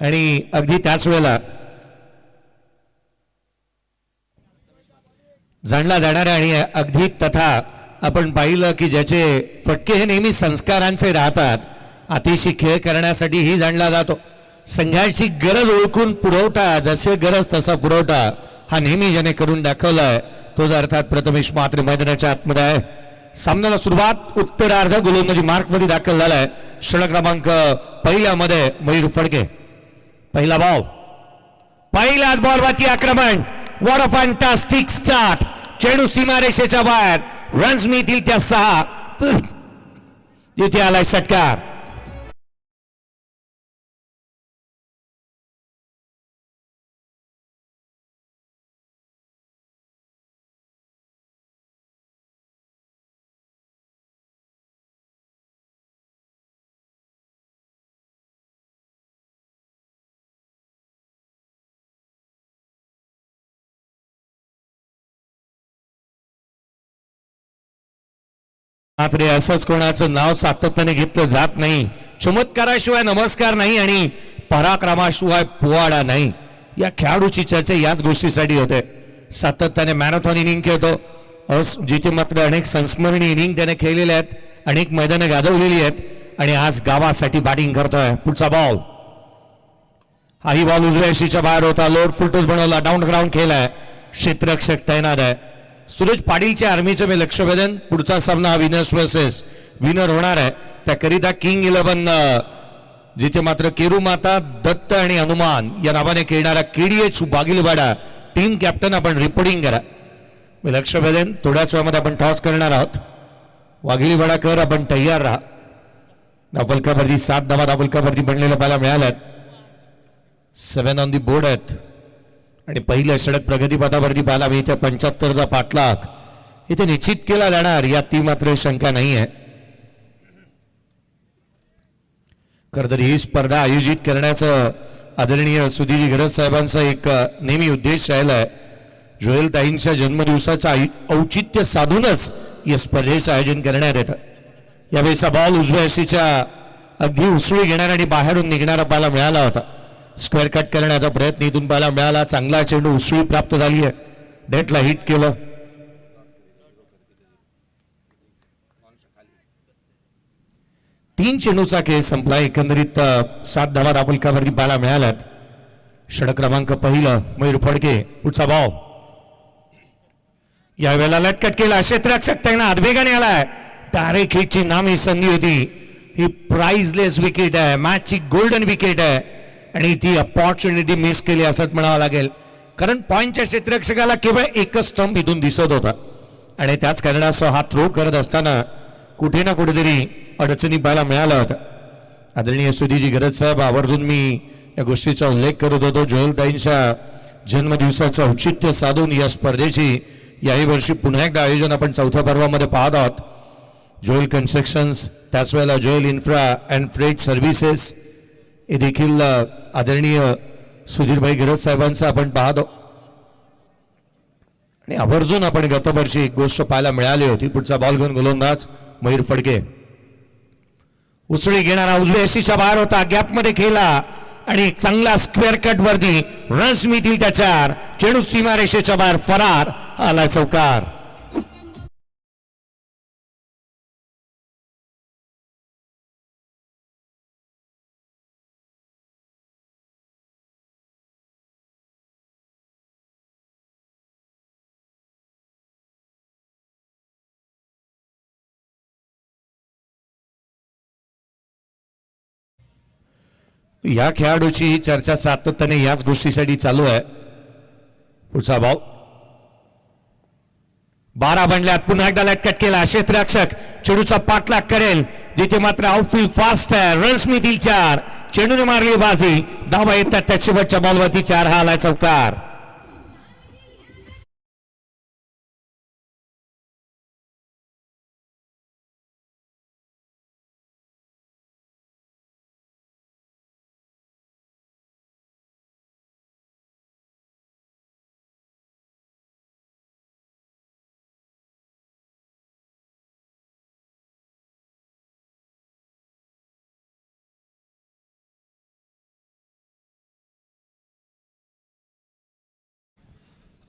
आणि अगदी त्याच वेळेला जाणला जाणारा आणि अगदी तथा आपण पाहिलं की ज्याचे फटके हे नेहमी संस्कारांचे राहतात. अतिशय खेळ करण्यासाठीही जाणला जातो. संघाची गरज ओळखून पुरवठा जसे गरज तसा पुरवठा हा नेहमी ज्याने करून दाखवलाय तोच अर्थात प्रथमेश म्हात्रे मैदानाच्या आतमध्ये आहे. सामन्याला सुरुवात उत्तरार्ध गोलंदाजी मार्क मध्ये दाखल झालाय. षटक क्रमांक पहिल्यामध्ये मयूर फडके. पहिला बॉल पहिल्याच बॉलवरती आक्रमण. What a fantastic start. चेंडू सीमारेषेच्या बाहेर. रन्स मिळतील त्या 6. तिथे आलाय षटकार. मात्र असंच कोणाचं नाव सातत्याने घेतलं जात नाही. चमत्काराशिवाय नमस्कार नाही आणि पराक्रमाशिवाय पोवाडा नाही. या खेळाडूची चर्चा याच गोष्टीसाठी होते. सातत्याने मॅरेथॉन इनिंग खेळतो जिथे मात्र अनेक संस्मरणीय इनिंग त्याने खेळलेले आहेत. अनेक मैदानं गाजवलेली आहेत आणि आज गावासाठी बॅटिंग करतोय. पुढचा बॉल हाही बॉल उजव्या यशीच्या बाहेर होता. लोअर फुलटॉस बनवला. डाऊन ग्राउंड खेळलाय. क्षेत्ररक्षक तैनात आहे. सूरज पाटीलच्या आर्मीचं मी लक्ष वेधन. पुढचा सामना हा विनर्स वर्सेस विनर होणार आहे. त्याकरिता किंग 11 जिथे मात्र केरू माता दत्त आणि हनुमान या नावाने खेळणारा KDH बागिलवाडा टीम कॅप्टन आपण रिपोर्टिंग करा. मी लक्ष वेधन. थोड्याच वेळामध्ये आपण टॉस करणार आहोत. वाघिलीवाडाकर आपण तयार राहा. धावफलकावरती 7 धावा धावफलकावरती बनलेल्या पाहायला मिळाल्यात. 7 ऑन दी बोर्ड आहेत आणि पहिल्या षटक प्रगतीपथावरती पाहायला मिळते. 75चा पाठलाग इथे निश्चित केला जाणार यात ती मात्र शंका नाही आहे. खरं तर ही स्पर्धा आयोजित करण्याचं आदरणीय सुधीरजी गरज साहेबांचा एक नेहमी उद्देश राहिला आहे. जोएल ताईंच्या जन्मदिवसाचं औचित्य साधूनच या स्पर्धेचं आयोजन करण्यात येतं. यावेळेचा बॉल उजव्या हस्तीच्या अगदी उसळी घेणारा आणि बाहेरून निघणारा पाहायला मिळाला होता. स्क्वेअर कट करण्याचा प्रयत्न इथून पाहायला मिळाला. चांगला चेंडू उसळी प्राप्त झाली आहे. डेटला हिट केलं. तीन चेंडूचा खेळ संपला. एकंदरीत 7 धावा दापलकावरती पाहायला मिळाल्यात. षटक क्रमांक पहिलं मयूर फडके. पुढचा बॉल यावेळेला लटकट केला. क्षेत्ररक्षक त्यांना हातवेगाने आलाय. डायरेक्ट हिटची नामी संधी होती. ही प्राइजलेस विकेट आहे. मॅचची गोल्डन विकेट आहे आणि ती अपॉर्च्युनिटी मिस केली असंच म्हणावं लागेल. कारण पॉइंटच्या क्षेत्ररक्षकाला केवळ एकच स्टंप इथून दिसत होता आणि त्याच कारणासह हा थ्रो करत असताना कुठे ना कुठेतरी अडचणी पाहायला मिळाल्या होत्या. आदरणीय सुधीजी गरज साहेब, आवर्जून मी या गोष्टीचा उल्लेख करत होतो. जोएल ताईंच्या जन्मदिवसाचं औचित्य साधून या स्पर्धेची याही वर्षी पुन्हा एकदा आयोजन आपण चौथ्या पर्वामध्ये पाहत आहोत. जोएल कन्स्ट्रक्शन्स, त्याच वेळेला Joel infra and freight services हे देखील आदरणीय सुधीरभाई गरज साहेबांचं आपण पाहतो. आणि आवर्जून आपण गतवर्षी एक गोष्ट पाहायला मिळाली होती. पुढचा बॉल घेऊन गोलंदाज मयूर फडके. उसळी घेणारा उजव्या हस्तीच्या बाहेर होता. गॅपमध्ये खेळला आणि एक चांगला स्क्वेअर कट वरती रन्स मिळतील त्याच्यावर. चेंडू सीमारेषेच्या बाहेर फरार. आला चौकार. या खेळाडूची ही चर्चा सातत्याने याच गोष्टीसाठी चालू आहे. पुढचा बॉल 12 बनल्यात. पुन्हा एकदा लटकट केला. क्षेत्ररक्षक चेंडूचा पाठलाग करेल जिथे मात्र आउटफील्ड फास्ट आहे. रन्स मिळतील 4. चेंडूने मारली बाजी. धावा येतात त्या शेवटच्या बॉलवरती 4. हा आला चौकार.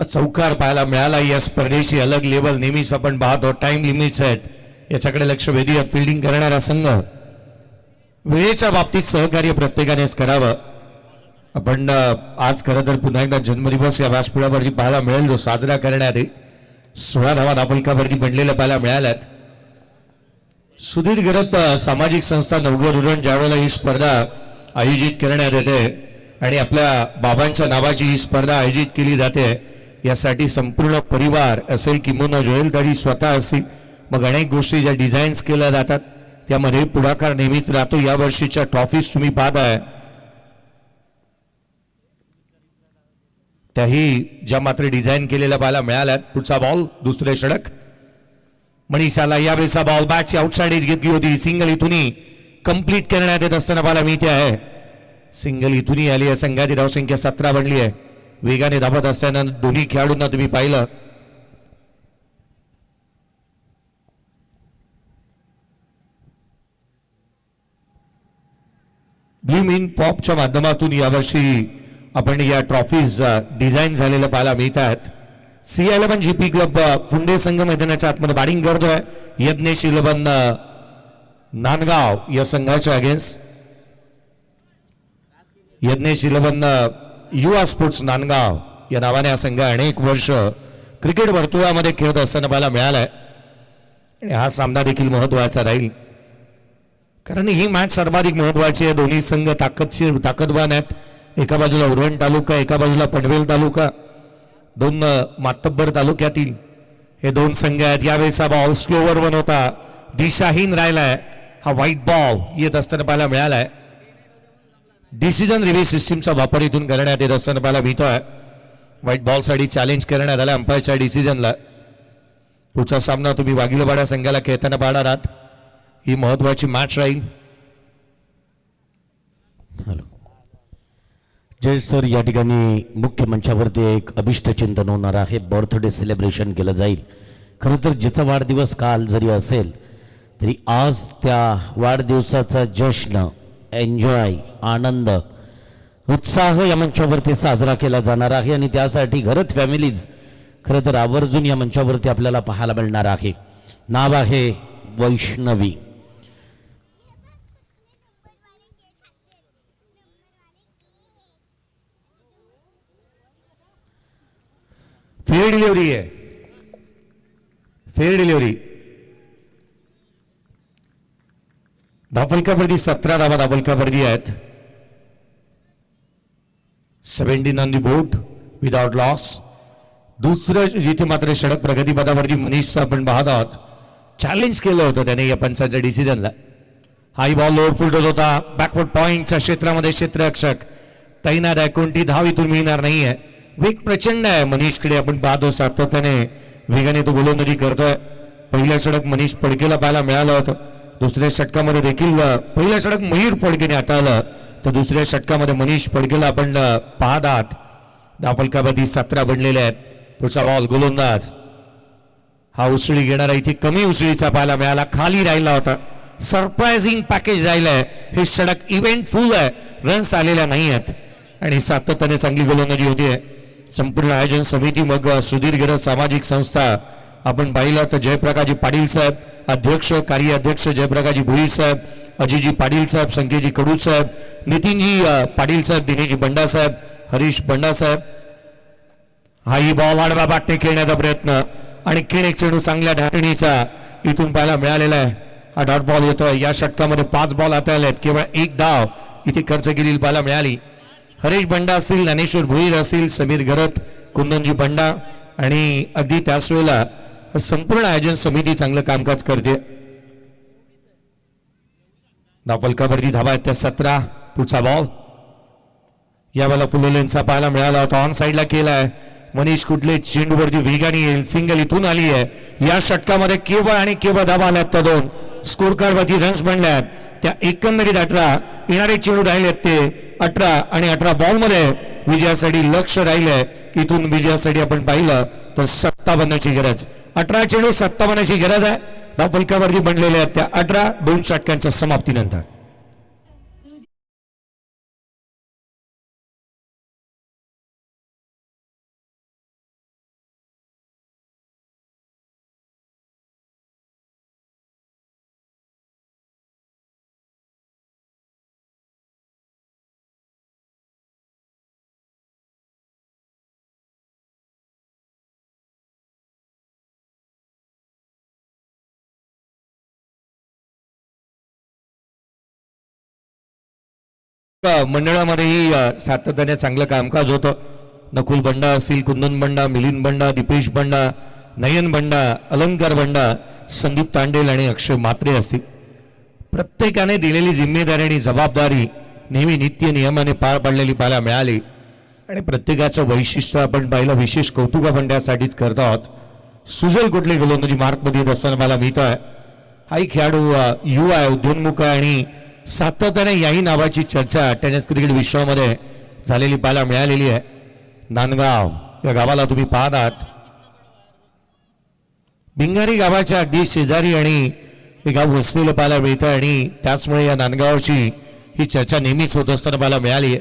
चौकार पाहायला मिळाला. या स्पर्धेची अलग लेवल नेहमीच आपण पाहतो. टाइम लिमिट्स आहेत याच्याकडे लक्ष वेधूया. फिल्डिंग करणारा संघ वेळेच्या बाबतीत सहकार्य प्रत्येकानेच करावं. आपण आज खरं तर पुन्हा एकदा जन्मदिवस या व्यासपीठावरती पाहायला मिळेल जो साजरा करण्यात येईल. 16 धावा दापलकावरती बनलेल्या पाहायला मिळाल्यात. सुधीर गरज सामाजिक संस्था नवघर उरण ज्यावेळेला ही स्पर्धा आयोजित करण्यात येते आणि आपल्या बाबांच्या नावाची ही स्पर्धा आयोजित केली जाते यासाठी संपूर्ण परिवार असेल किंवा जोएल ताई स्वतः असतील मग अनेक गोष्टी ज्या डिझाईन्स केल्या जातात त्यामध्ये पुढाकार नेहमीच राहतो. या वर्षीच्या ट्रॉफीज तुम्ही पाहताय त्याही ज्या मात्र डिझाईन केलेल्या पाहायला मिळाल्यात. पुढचा बॉल दुसरे षटक मनीषाला. यावेळेचा बॉल बॅटची आउटसाइड एज घेतली होती. सिंगल इथूनही कंप्लीट करण्यात येत असताना पाहायला मिळते आहे. सिंगल इथूनही आली आहे. संघाची धावसंख्या 17 बनली आहे. वेगाने धावत असताना दोन्ही खेळाडूंना तुम्ही पाहिलं ब्लूम इन पॉपच्या माध्यमातून यावर्षी आपण या ट्रॉफीज डिझाईन झालेल्या पाहायला मिळत आहेत. C11 GP क्लब पुंडे संघ मैदानाच्या आतमध्ये बॅटिंग करतोय. यज्ञेश 11 नांदगाव या संघाच्या अगेन्स्ट. यज्ञेश 11 युवा स्पोर्ट्स नांदगाव या नावाने हा संघ अनेक वर्ष क्रिकेट वर्तुळामध्ये खेळत असताना पाहायला मिळालाय आणि हा सामना देखील महत्वाचा राहील कारण ही मॅच सर्वाधिक महत्वाची आहे. दोन्ही संघ ताकदवान आहेत. एका बाजूला उरण तालुका, एका बाजूला पनवेल तालुका, दोन मातब्बर तालुक्यातील हे दोन संघ आहेत. यावेळेचा बॉल स्लोवर वन होता, दिशाहीन राहिलाय. हा व्हाईट बॉल येत असताना पाहायला मिळालाय. डिसिजन रिव्ह्यू सिस्टीमचा वापर इथून करण्यात येत असताना पाहायला मिळतोय. व्हाईट बॉल साठी चॅलेंज करण्यात आलं अंपायरच्या डिसिजनला. पुढचा सामना तुम्ही वाघिलवाडा संघाला खेळताना पाहणार आहात. ही महत्वाची मॅच राहील. हॅलो जय सर, या ठिकाणी मुख्य मंचावरती एक अभिष्ट चिंतन होणार आहे. बर्थडे सेलिब्रेशन केलं जाईल. खरं तर जिचा वाढदिवस काल जरी असेल तरी आज त्या वाढदिवसाचा जश्न, एन्जॉय, आनंद, उत्साह या मंचावरती साजरा केला जाणार आहे आणि त्यासाठी घरत फॅमिलीज खरं तर आवर्जून या मंचावरती आपल्याला पाहायला मिळणार आहे. नाव आहे वैष्णवी. फेअर डिलिव्हरी आहे, फेअर डिलिव्हरी. धावफलकावरती 17 धावा धावफलकावरती आहेत. 17 on the board without loss. दुसरं जिथे मात्र षटक प्रगतीपदावरती मनीष आपण पाहत आहोत. चॅलेंज केलं होतं त्याने या पंचाच्या डिसिजनला. हाय बॉल लोअर फुलटत होता. बॅकवर्ड पॉइंटच्या क्षेत्रामध्ये क्षेत्ररक्षक तैनात आहे. कोणती धाव इथून मिळणार नाहीये. वेग प्रचंड आहे मनीषकडे. आपण पाहतो सातत्याने वेगाने तो गोलंदाजी करतोय. पहिलं षटक मनीष फडकेला पाहायला मिळालं होतं. दुसऱ्या षटकामध्ये देखील पहिलं षटक मयूर फडकेने हाताळलं तर दुसऱ्या षटकामध्ये मनीष फडकेला आपण पाहत आहात. धावफलकावरती 17 बनलेले आहेत. पुढचा बॉल गोलंदाज हा उसळी घेणारा इथे कमी उसळीचा पाहायला मिळाला. खाली राहिला होता. सरप्राइझिंग पॅकेज राहिलंय. हे षटक इव्हेंटफुल आहे. रन्स आलेल्या नाही आहेत आणि सातत्याने चांगली गोलंदाजी होतीये. संपूर्ण आयोजन समिती मग सुधीर सामाजिक संस्था आपण पाहिलं तर जयप्रकाशजी पाटील साहेब अध्यक्ष, कार्य अध्यक्ष जयप्रकाशजी भुई साहेब, अजितजी पाटील साहेब, संकेतजी कडू साहेब, नितीनजी पाटील साहेब, दिनेशजी बंडा साहेब, हरीश बंडा साहेब. हाही बॉल आडवा बाटणे खेळण्याचा प्रयत्न आणि एक चेंडू चांगल्या ढाटणीचा इथून पाहायला मिळालेला आहे. हा डॉट बॉल येतोय. या षटकामध्ये 5 बॉल हाताळले आहेत. केवळ 1 धाव इथे खर्च केलेली पाहायला मिळाली. हरीश बंडा असतील, ज्ञानेश्वर भोईर असतील, समीर घरत, कुंदनजी बंडा आणि अगदी त्याच वेळेला संपूर्ण आयोजन समिती चांगलं कामकाज करते. धावफलकावरती धावा आहेत त्या 17. पुढचा बॉल यावेळेला फुलोलेंचा पाहायला मिळाला होता. ऑन साईडला केलाय. मनीष कुठले चेंडूवरती वेगाने येईल. सिंगल इथून आली आहे. या षटकामध्ये केवळ आणि केवळ धावा आल्यात त्या 2. स्कोर कार्ड वरती रन्स बनल्यात त्या एकंदरीत 18. येणारे चेंडू राहिलेत ते 18 आणि 18 बॉल मध्ये विजयासाठी लक्ष राहिलंय. इथून विजयासाठी आपण पाहिलं तर 57ची गरज. 18 चेंडू 57ची गरज आहे. धावफलकावरती बनलेल्या आहेत त्या 18. 2 षटकांच्या समाप्तीनंतर मंडळामध्येही सातत्याने चांगलं कामकाज होतं. नकुल बंडा असतील, कुंदन बंडा, मिलिंद बंडा, दीपेश बंडा, नयन बंडा, अलंकार बंडा, संदीप तांडेल आणि अक्षय म्हात्रे असतील. प्रत्येकाने दिलेली जिम्मेदारी आणि जबाबदारी नेहमी नित्य नियमाने पार पाडलेली पाहायला मिळाली आणि प्रत्येकाचं वैशिष्ट्य आपण पाहिलं. विशेष कौतुक आपण त्यासाठीच करत आहोत. सुजल कुठली गोलंदाजी मार्कमध्ये येत असताना मला मिळत आहे. हाही खेळाडू युवा आहे, उद्योन्मुख आहे आणि सातत्याने याही नावाची चर्चा टेनिस क्रिकेट विश्वामध्ये झालेली पाहायला मिळालेली आहे. नांदगाव या गावाला तुम्ही पाहत आहात. भिंगारी गावाच्या अगदी शेजारी आणि हे गाव वसलेलं पाहायला मिळतं आणि त्याचमुळे या नांदगावची ही चर्चा नेहमीच होत असताना पाहायला मिळाली आहे.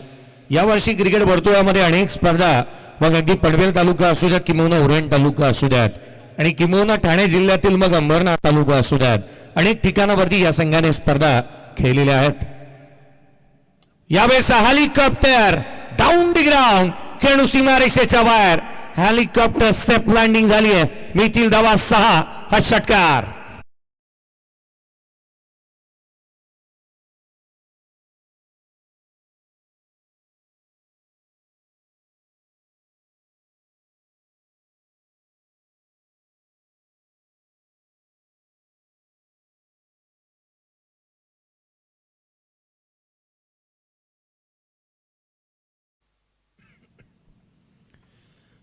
यावर्षी क्रिकेट वर्तुळामध्ये अनेक स्पर्धा मग अगदी पनवेल तालुका असू द्यात किंवा उरण तालुका असू द्यात आणि किंवा ठाणे जिल्ह्यातील मग अंबरनाथ तालुका असू द्यात, अनेक ठिकाणावरती या संघाने स्पर्धा खेळलेल्या आहेत. यावेळेस हेलिकॉप्टर डाऊन द ग्राउंड. चेंडू सीमारेषेच्या बाहेर. हेलिकॉप्टर सेफ लँडिंग झाली आहे. मिळतील धावा 6. हा षटकार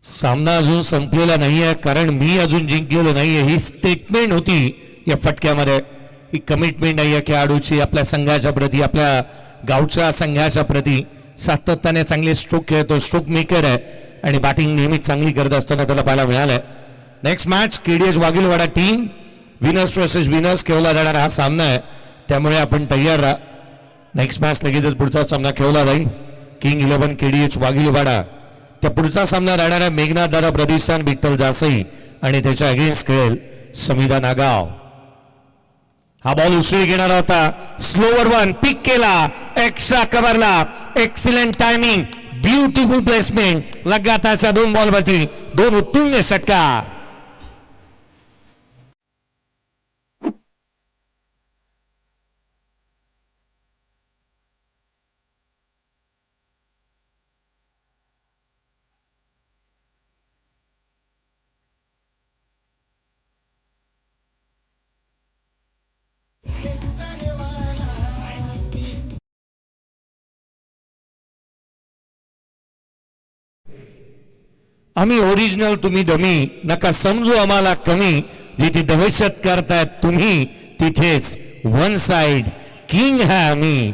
सामना अजून संपलेला नाहीये कारण मी अजून जिंकलेलो नाहीये ही स्टेटमेंट होती या फटक्यामध्ये. ही कमिटमेंट आहे खेळाडूची आपल्या संघाच्या प्रती, आपल्या गावच्या संघाच्या प्रती सातत्याने चांगले स्ट्रोक खेळतो, स्ट्रोक मेकर आहे आणि बॅटिंग नेहमीच चांगली करत असताना त्याला पाहायला मिळालंय. Next match KDH Waghilwada team winners versus winners खेळला जाणारा हा सामना आहे, त्यामुळे आपण तयार राहा. नेक्स्ट मॅच लगेचच पुढचा सामना खेळला जाईल. किंग 11 केडीएच वाघिलवाडा त्या पुढचा सामना राहणारा मेघनाथ दादा प्रतिष्ठान विठ्ठल जासई आणि त्याच्या अगेन्स्ट खेळेल समिधा नागाव. हा बॉल उसळी घेणारा होता, स्लोवर वन पिक केला, एक्स्ट्रा कव्हरला, एक्सिलेंट टायमिंग, ब्युटिफुल प्लेसमेंट, लगातारच्या 2 बॉलवरती 2 उत्तुंग षटकार. आम्ही ओरिजिनल तुम्ही डमी, नका समजू आम्हाला कमी, जिथे दहशत करतायत तुम्ही तिथेच वन साइड किंग है आम्ही,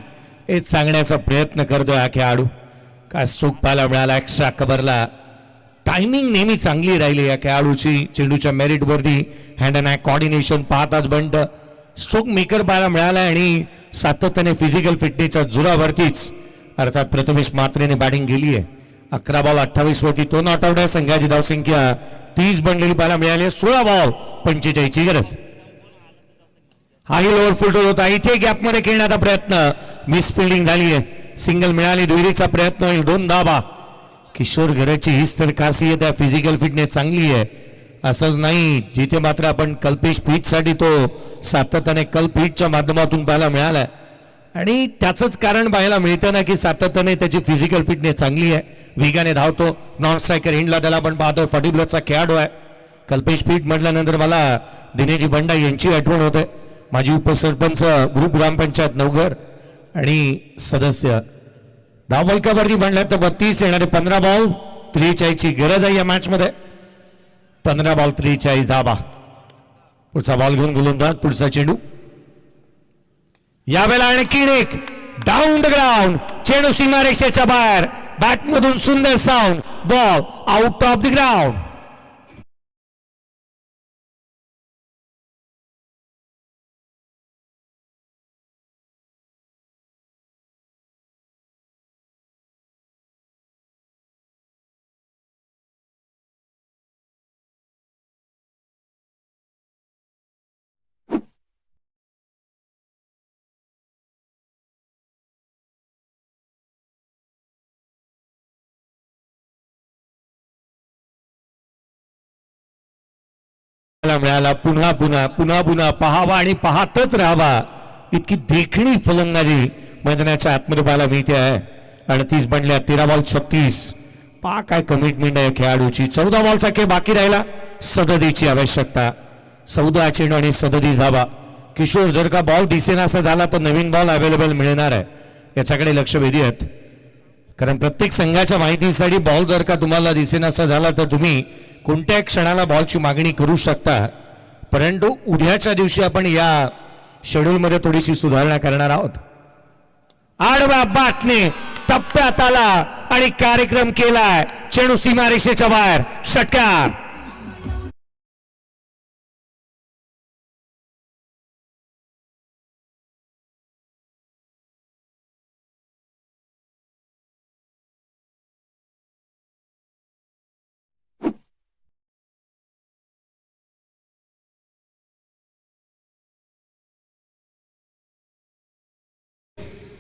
हे सांगण्याचा प्रयत्न करतोय हा खेळाडू. काय स्ट्रोक पाहायला मिळाला, एक्स्ट्रा कव्हरला, टायमिंग नेहमी चांगली राहिली या खेळाडूची. चेंडूच्या मेरिट वरती हँड अँड आय कॉर्डिनेशन पाहतात बंट, स्ट्रोक मेकर पाहायला मिळाला आणि सातत्याने फिजिकल फिटनेसच्या जोरावरतीच अर्थात प्रथमेश मात्रेने बॅटिंग केली आहे. 11 बॉल 28 वरती तो नॉट आउट आहे. संघाची धावसंख्या 30 बनलेली पाहायला मिळाली. 16 बॉल 45 ची गरज. हाही लोअर फुलटोल होता, इथे गॅप मध्ये खेळण्याचा प्रयत्न, मिस फिल्डिंग झाली आहे, सिंगल मिळाली, दुहेरीचा प्रयत्न होईल, 2 धावा. किशोर गरजची हीच तर खासियत आहे, फिजिकल फिटनेस चांगली आहे. असंच नाही, जिथे मात्र आपण कल्पेश पीचसाठी तो सातत्याने कल्पीटच्या माध्यमातून पाहायला मिळालाय आणि त्याचंच कारण पाहायला मिळतं ना की सातत्याने त्याची फिजिकल फिटनेस चांगली आहे, वेगाने धावतो, नॉन स्ट्रायकर हिंडला त्याला आपण पाहतो, 40+ खेळाडू आहे. कल्पेश पीठ म्हटल्यानंतर मला दिनेजी बंडा यांची आठवण होते, माजी उपसरपंच ग्रुप ग्रामपंचायत नवघर आणि सदस्य. धावबलकावरती म्हणलं तर 32 येणारे 15 बॉल 43 ची गरज आहे या मॅच मध्ये. 15 बॉल 43 धावा. पुढचा बॉल घेऊन गोलंदाज, पुढचा चेंडू यावेळेला आणखी एक डाऊन द ग्राउंड, चेंडू सीमारेषेच्या बाहेर, बॅट मधून सुंदर sound, ball out of the ground. मिळाला पुन्हा पुन्हा पुन्हा पुन्हा पाहावा आणि पाहतच राहावा, इतकी देखणी फलंदाजी मैदानाच्या आतमध्ये पाहायला मिळते आहे. 38 बनल्या, 13 बॉल 36. पहा काय कमिटमेंट आहे खेळाडूची. 14 बॉलचा खेळ बाकी राहिला, सदतीची आवश्यकता. 14 चेंडू आणि 37 धावा. किशोर जर का बॉल दिसेनासा झाला तर नवीन बॉल अवेलेबल मिळणार आहे, याच्याकडे लक्ष वेधी आहेत. कारण प्रत्येक संघाच्या माहितीसाठी बॉल जर का तुम्हाला दिसेनासा झाला तर तुम्ही कोणत्या क्षणाला बॉलची मागणी करू शकता. परंतु उद्याच्या दिवशी आपण या शेड्यूल मध्ये थोडीशी सुधारणा करणार आहोत. आडवा बाटने टप्प्यात आला आणि कार्यक्रम केलाय, चेंडू सीमारेषेच्या बाहेर, षटकार.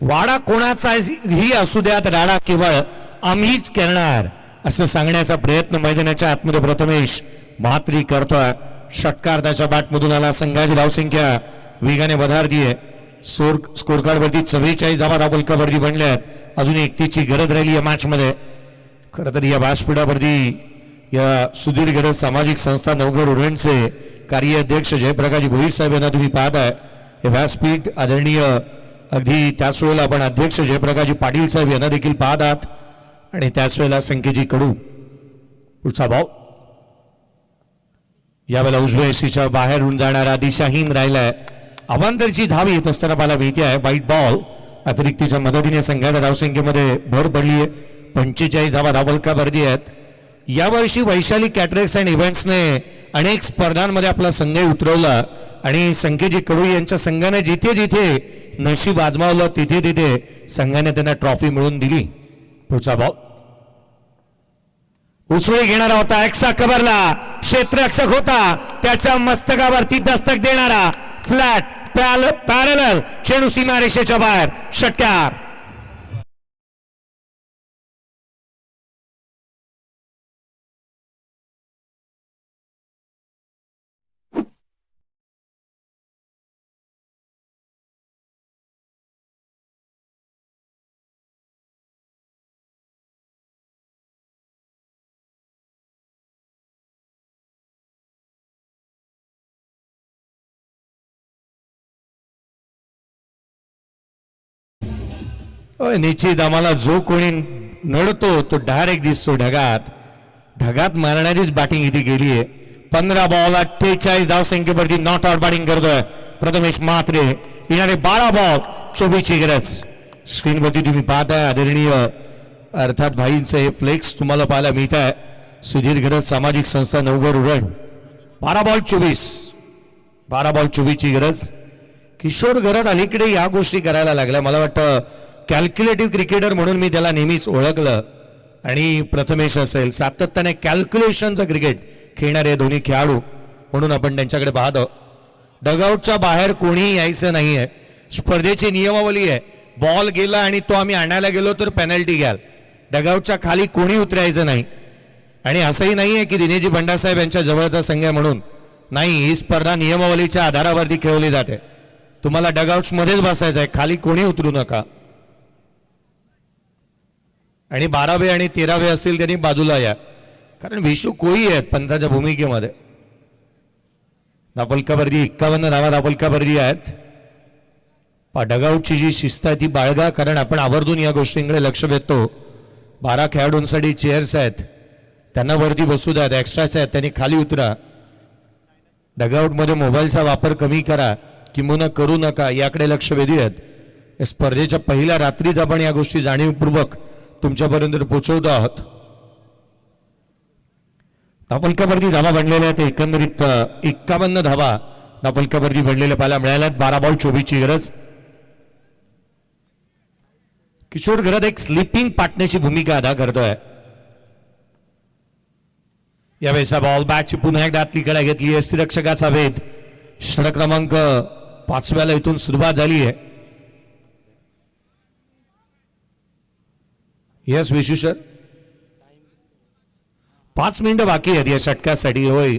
वाडा कोणाचा ही असू द्यात, राडा केवळ आम्हीच करणार असं सांगण्याचा प्रयत्न मैदानाच्या आतमध्ये प्रथमेश म्हात्रे करतोय. षटकार त्याच्या बॅटमधून आला. संघाची धावसंख्या वेगाने वधारती आहे. स्कोर कार्ड वरती 44 धावा धावबलकावरती बनल्यात. अजून 31 ची गरज राहिली या मॅच मध्ये. खरं तर या व्यासपीठावरती या सुधीर गरज सामाजिक संस्था नवघर उरणचे कार्याध्यक्ष जयप्रकाश भोईर साहेब यांना तुम्ही पाहताय. हे व्यासपीठ आदरणीय अगदी त्याच वेळेला आपण अध्यक्ष जयप्रकाशजी पाटील साहेब यांना देखील पाहत आहात आणि त्याच वेळेला संकेजी कडू. पुढचा बॉल यावेळेला उजव्या एसीच्या बाहेरून जाणारा दिशाहीन राहिलाय. अवांतरची धाव येत असताना मला माहिती आहे. वाईट बॉल अतिरिक्तीच्या मदतीने संघाच्या धावसंख्येमध्ये भर पडली आहे. 45 धावा धावफलकावरती आहेत. यावर्षी वैशाली कॅटरेक्स अँड इव्हेंट्सने अनेक स्पर्धांमध्ये आपला संघ उतरवला आणि संकेजी कडू यांच्या संघाने जिथे जिथे नशीब आजमावलं तिथे तिथे संघाने त्यांना ट्रॉफी मिळवून दिली. पुढचा बॉल उसळी घेणारा होता, एक्सा कबरला क्षेत्ररक्षक होता, त्याच्या मस्तकावरती दस्तक देणारा फ्लॅट पॅरलल चेंडू सीमारेषेच्या बाहेर, षटकार. निश्चित आम्हाला जो कोणी नडतो तो डायरेक्ट दिसतो ढगात मारणारीच बॅटिंग इथे गेली आहे. 15 बॉल 48 धावसंख्येवरती नॉट आउट बॅटिंग करतोय प्रथमेश म्हात्रे. येणारे 12 बॉल 24 ची गरज. स्क्रीनवरती तुम्ही पाहताय आदरणीय अर्थात भाईंचं हे फ्लेक्स तुम्हाला पाहायला मिळत आहे. सुधीर गरज सामाजिक संस्था नवघर उरण. 12 बॉल 24 ची गरज. किशोर गरज अलीकडे या गोष्टी करायला लागल्या. मला वाटतं कॅल्क्युलेटिव्ह क्रिकेटर म्हणून मी त्याला नेहमीच ओळखलं. आणि प्रथमेश असेल सातत्याने कॅल्क्युलेशनचं क्रिकेट खेळणारे दोन्ही खेळाडू म्हणून आपण त्यांच्याकडे पाहतो. डगआउटच्या बाहेर कोणीही यायचं नाहीये. स्पर्धेची नियमावली आहे, बॉल गेला आणि तो आम्ही आणायला गेलो तर पेनल्टी घ्याल. डगआउटच्या खाली कोणी उतरायचं नाही. आणि असंही नाहीये की दिनेशजी भंडारसाहेब यांच्या जवळचा संघ आहे म्हणून नाही. ही स्पर्धा नियमावलीच्या आधारावरती खेळवली जाते. तुम्हाला डगआउट्स मध्येच बसायचं आहे, खाली कोणी उतरू नका. आणि 12वे आणि 13वे असतील त्यांनी बाजूला या, कारण विशू कोळी आहेत पंथाच्या भूमिकेमध्ये. धावफलकावरती 51 धावा धावफलकावरती आहेत. डगआउटची जी शिस्त आहे ती बाळगा, कारण आपण आवर्जून या गोष्टींकडे लक्ष देतो. 12 खेळाडूंसाठी चेअर्स आहेत, त्यांना वरती बसू द्या. एक्स्ट्राच आहेत, त्यांनी खाली उतरा. डगआउटमध्ये मोबाईलचा वापर कमी करा किंवा करू नका, याकडे लक्ष वेधूयात. स्पर्धेच्या पहिल्या रात्रीच आपण या गोष्टी जाणीवपूर्वक तुमच्यापर्यंत पोहोचवतो आहोत. धावफलकावरती धावा बनलेल्या आहेत एकंदरीत 51 धावा धावफलकावरती बनलेल्या पाहायला मिळाल्यात. 12 बॉल 24 ची गरज. किशोर गरज एक स्लिपिंग पार्टनरची भूमिका अदा करतोय. यावेळेचा बॉल बॅटची पुन्हा एकदा आतलीकडे घेतली आहे. स्थिरक्षकाचा भेद. षटक क्रमांक 5व्याला इथून सुरुवात झाली आहे. यस विशू सर, 5 मिनिटं बाकी आहेत या षटकासाठी. होय,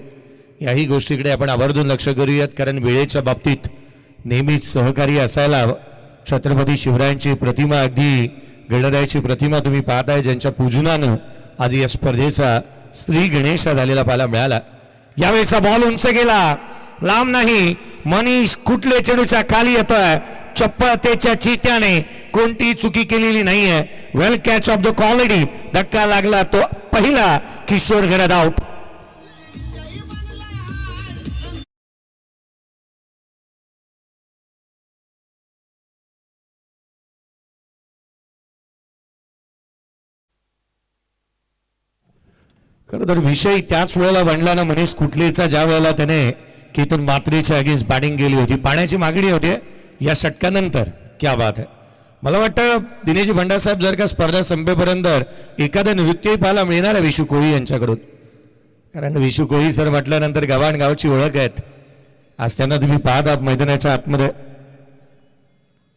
याही गोष्टीकडे आपण आवर्जून लक्ष करूयात, कारण वेळेच्या बाबतीत नेहमीच सहकारी असायला. छत्रपती शिवरायांची प्रतिमा, अगदी गणरायाची प्रतिमा तुम्ही पाहताय, ज्यांच्या पूजनानं आज या स्पर्धेचा श्री गणेश झालेला पाहायला मिळाला. यावेळेचा बॉल उंच गेला, लांब नाही. मनीष कुठले चेंडूच्या खाली येतोय. चप्पलतेच्या चित्याने कोणतीही चुकी केलेली नाहीये. वेल कॅच ऑफ द क्वालिटी. धक्का लागला तो पहिला. किशोर गरज आउट. खरं तर विषय त्याच वेळेला बनला ना मनीष कुठलेचा, ज्या वेळेला त्याने केतन म्हात्रेच्या अगेन्स्ट बॅटिंग केली होती. पाण्याची मागणी होती या षटकानंतर. क्या बात आहे. मला वाटतं दिनेशजी भंडारसाहेब जर का स्पर्धा संपेपर्यंत एखादं नृत्यही पाहायला मिळणार आहे विशू कोळी यांच्याकडून, कारण विशू कोळी सर म्हटल्यानंतर गावान गावची ओळख आहेत. आज त्यांना तुम्ही पाहत आहात मैदानाच्या आतमध्ये.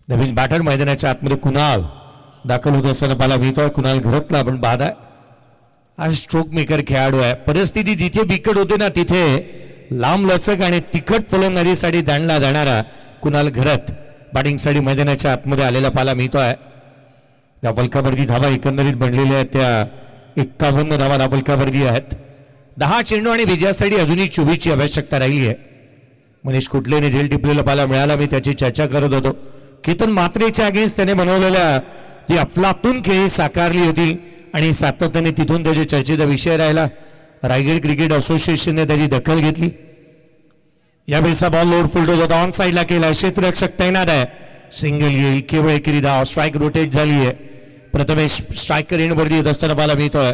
नवीन बॅटर मैदानाच्या आतमध्ये कुणाल दाखल होत असताना पाहायला मिळतोय. कुणाल घरातला आपण पाहत आहे. आज स्ट्रोक मेकर खेळाडू आहे. परिस्थिती जिथे बिकट होते ना तिथे लांब लचक आणि तिखट फलंदाजीसाठी दांडला जाणारा कुणाल घरत बॅटिंगसाठी मैदानाच्या आतमध्ये आलेला पाहायला मिळतोय. त्या फलकावरती धावा एकंदरीत बनलेल्या आहेत त्या 51 धावा धावफलकावरती आहेत. 10 चेंडू आणि विजयासाठी अजूनही 24 ची आवश्यकता राहिली आहे. मनीष कुठलेने झेल टिपलेला पाहायला मिळाला. मी त्याची चर्चा करत होतो. केतन म्हात्रेच्या अगेन्स्ट त्याने बनवलेल्या जी अफलातून खेळी साकारली होती आणि सातत्याने तिथून त्याच्या चर्चेचा विषय राहिला. रायगड क्रिकेट असोसिएशनने त्याची दखल घेतली. यावेळेचा बॉल लोअर फुलटो होता. ऑन साईडला केला. क्षेत्ररक्षक तैनात आहे. सिंगल येईल, केवळ एकेरी धाव, स्ट्राईक रोटेट झाली आहे. प्रथमेश स्ट्रायकर एंडवरती येत असताना पाहायला मिळतोय.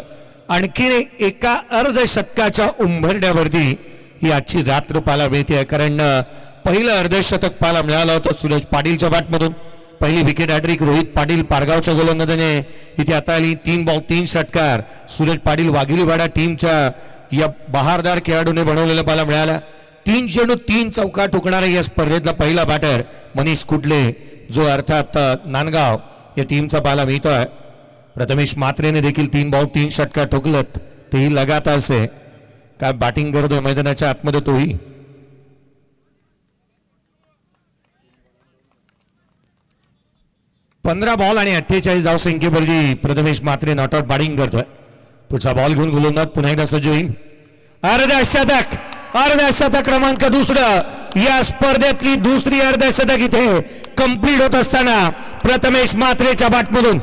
आणखी एका अर्धशतकाच्या उंबरड्यावरती ही आजची रात्र पाहायला मिळते, कारण पहिलं अर्धशतक पाहायला मिळालं होतं सूरज पाटीलच्या बॅटमधून. पहिली विकेट हॅट्रिक रोहित पाटील पारगावच्या गोलंदाजाने इथे आता आली. 3 बॉल 3 षटकार सूरज पाटील वाघिलीवाडा टीमच्या या बहारदार खेळाडूने बनवलेलं पाहायला मिळालं. 3 चेंडू 3 चौका ठोकणारा या स्पर्धेतला पहिला बॅटर मनीष कुटले, जो अर्थात नांदगाव या टीमचा पाहायला मिळतोय. प्रथमेश मात्रेने देखील 3 बॉल 3 षटकार ठोकलत, तेही लगातार से काय बॅटिंग करतोय मैदानाच्या आतमध्ये तोही. पंधरा बॉल आणि 48 धाव संख्येवरती प्रथमेश मात्रे नॉट आउट बॅटिंग करतोय. पुढचा बॉल घेऊन गोलंदाज पुन्हा एकदा सज्ज होईल. अर्धशतक क्रमांक दुसरं या स्पर्धेतली दुसरी अर्धशतक इथे कंप्लीट होत असताना प्रथमेश मात्रेच्या बॅटमधून.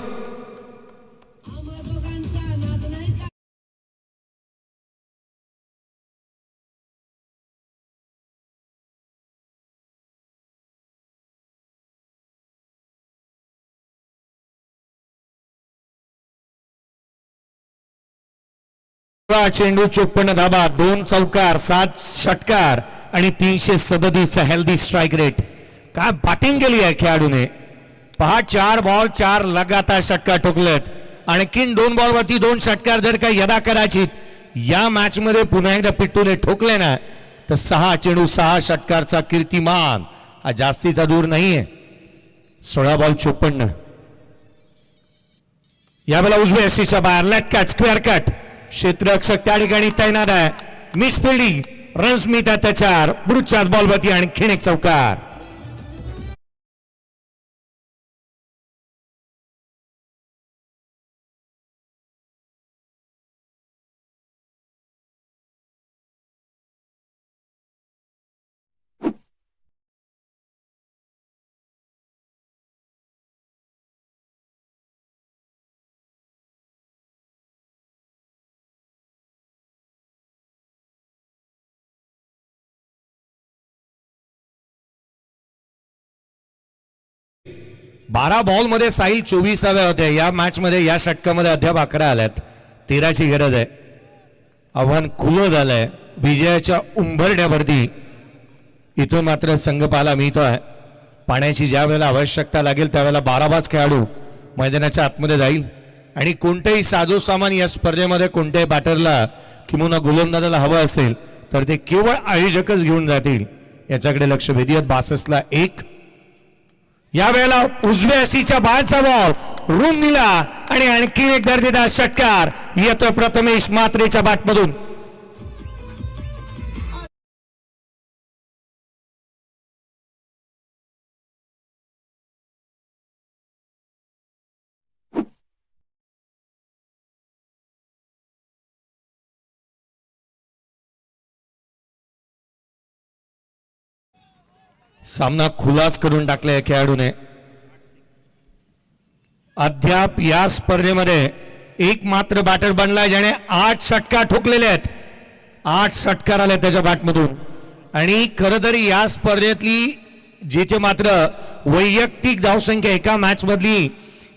चेंडू 54 धाबा, 2 चौकार, 7 षटकार आणि 337 हेल्दी स्ट्राईक रेट. काय बॅटिंग केली आहे खेळाडूने. पहा 4 बॉल 4 लगातार षटकार ठोकलेत. आणखीन 2 बॉलवरती 2 षटकार जर का यदा कदाचित या मॅच मध्ये पुन्हा एकदा पिट्टूने ठोकले ना, तर 6 चेंडू 6 षटकारचा कीर्तिमान हा जास्तीचा दूर नाहीये. 16 बॉल 54. यावेळेला उजव्या एसीच्या बाहेर लेट कट, स्क्वेअर कट, क्षेत्ररक्षक त्या ठिकाणी तैनात आहे. मिस फिल्डिंग, रन्स मिळतात त्याच्यावर. ब्रुजच्या बॉलवरती आणखीन एक चौकार. बारा बॉल मध्ये साईल 24व्या होत्या. या मॅच मध्ये या षटकामध्ये अद्याप 11 आल्यात. 13ची गरज आहे. आव्हान खुलं झालंय विजयाच्या उंबरड्यावरती. इथून मात्र संघ पाहायला मिळतोय. पाण्याची ज्या वेळेला आवश्यकता लागेल त्यावेळेला 12 खेळाडू मैदानाच्या आतमध्ये जाईल आणि कोणतेही साजो सामान या स्पर्धेमध्ये कोणत्याही बॅटरला किंवा गोलंदाजाला हवं असेल तर ते केवळ आयोजकच घेऊन जातील याच्याकडे लक्ष वेधूयात. 62ला 1. या वेळेला उजव्या सीच्या बाहेरचा बॉल रूम दिला आणि आणखी एक दर्जेदार षटकार येतोय प्रथमेश मात्रेच्या बॅटमधून. सामना खुलाच करून टाकला या खेळाडूने. अद्याप या स्पर्धेमध्ये एक मात्र बॅटर बनलाय ज्याने 8 षटकार ठोकलेले आहेत. 8 षटकार आले त्याच्या बॅटमधून. आणि खरं तरी या स्पर्धेतली जिथे मात्र वैयक्तिक धावसंख्या एका मॅच मधली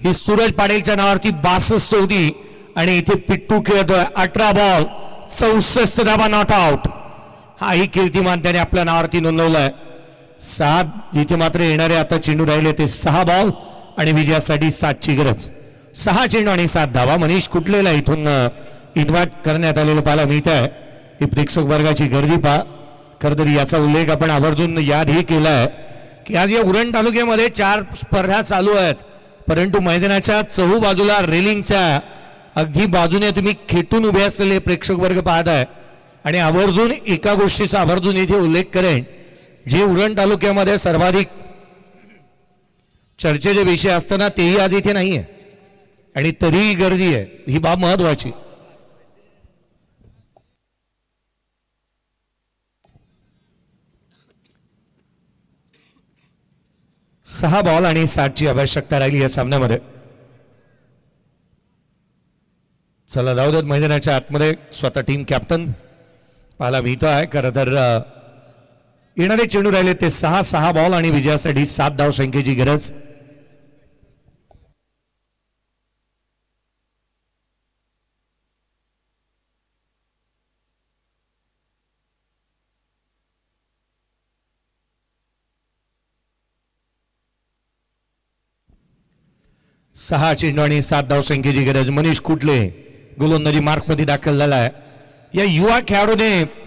ही सूरज पाटीलच्या नावावरती 62 होती आणि इथे पिट्टू खेळतोय 18 बॉल 64 धावा नॉट आउट. हाही कीर्तिमान त्याने आपल्या नावावरती नोंदवलाय. 7 जिथे मात्र येणारे आता चेंडू राहिले ते 6 बॉल आणि विजयासाठी 7ची गरज. 6 चेंडू आणि 7 धावा. मनीष कुटलेला इथून इन्व्हाइट करण्यात आलेलं पाहायला मिळत आहे. ही प्रेक्षक वर्गाची गर्दी पहा. खरं तर याचा उल्लेख आपण आवर्जून यादही केलाय की आज या उरण तालुक्यामध्ये 4 स्पर्धा चालू आहेत, परंतु मैदानाच्या चहूबाजूला रेलिंगच्या अगदी बाजूने तुम्ही खेटून उभे असलेले प्रेक्षक वर्ग पाहताय. आणि आवर्जून एका गोष्टीचा आवर्जून इथे उल्लेख करेन, जे उरण तालुक्यामध्ये सर्वाधिक चर्चेचे विषय असताना तेही आज इथे नाहीये आणि तरीही गर्दी आहे. ही बाब महत्वाची. सहा बॉल आणि 7ची आवश्यकता राहिली या सामन्यामध्ये. चला जाऊ देत मैदानाच्या आतमध्ये स्वतः टीम कॅप्टन पाहायला मिळतो आहे. खरं तर येणारे चेंडू राहिले ते 6 बॉल आणि विजयासाठी 7 धाव संख्येची गरज. सहा चेंडू आणि 7 धाव संख्येची गरज. मनीष कुटले गोलंदाजी मार्क मध्ये दाखल झाला आहे. या युवा खेळाडूने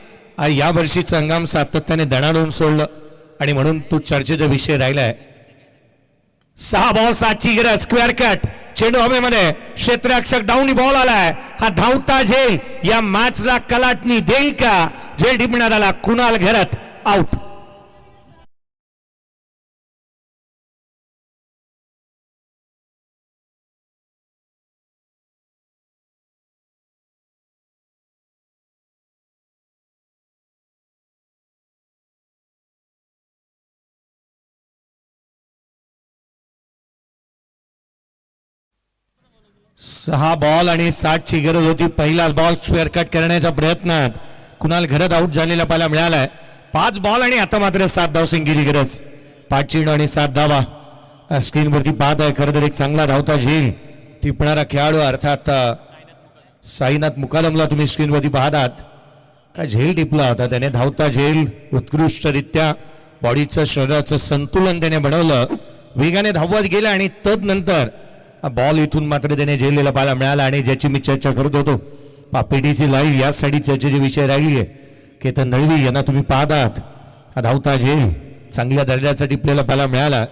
या वर्षीचं हंगाम सातत्याने दणाडून सोडलं आणि म्हणून तो चर्चेचा विषय राहिलाय. 6 बॉल 7 ची गरज. स्क्वेअर कट चेंडू हवेमध्ये क्षेत्ररक्षक डाऊन बॉल आलाय. हा धावता झेल या मॅचला कलाटणी देईल का? झेल टिपण्यात आला. कुणाल घरत आउट. सहा बॉल आणि 7 ची गरज होती. पहिला बॉल स्क्वेअर कट करण्याच्या प्रयत्नात कुणाल घरत आउट झालेला पाहायला मिळालाय. 5 बॉल आणि आता मात्र 7 धाव संख्येची गरज. 5 चेंडू आणि 7 धावा स्क्रीनवरती पाहत आहे. खरं तर एक चांगला धावता झेल टिपणारा खेळाडू अर्थात साईनाथ मुकादमला तुम्ही स्क्रीनवरती पाहतात. काय झेल टिपला होता त्याने. धावता झेल उत्कृष्टरित्या बॉडीचं शरीराचं संतुलन त्याने बनवलं. वेगाने धावत गेला आणि तदनंतर बॉल इथून मात्र त्याने झेललेला पाहायला मिळाला. आणि ज्याची मी चर्चा करत होतो पीटीसी लाईव्ह यासाठी चर्चेचे विषय राहिली आहे. केतन दळवी यांना तुम्ही पाहतात. हा धावता झेल चांगल्या दर्जाचा टिपलेला पाहायला मिळाला.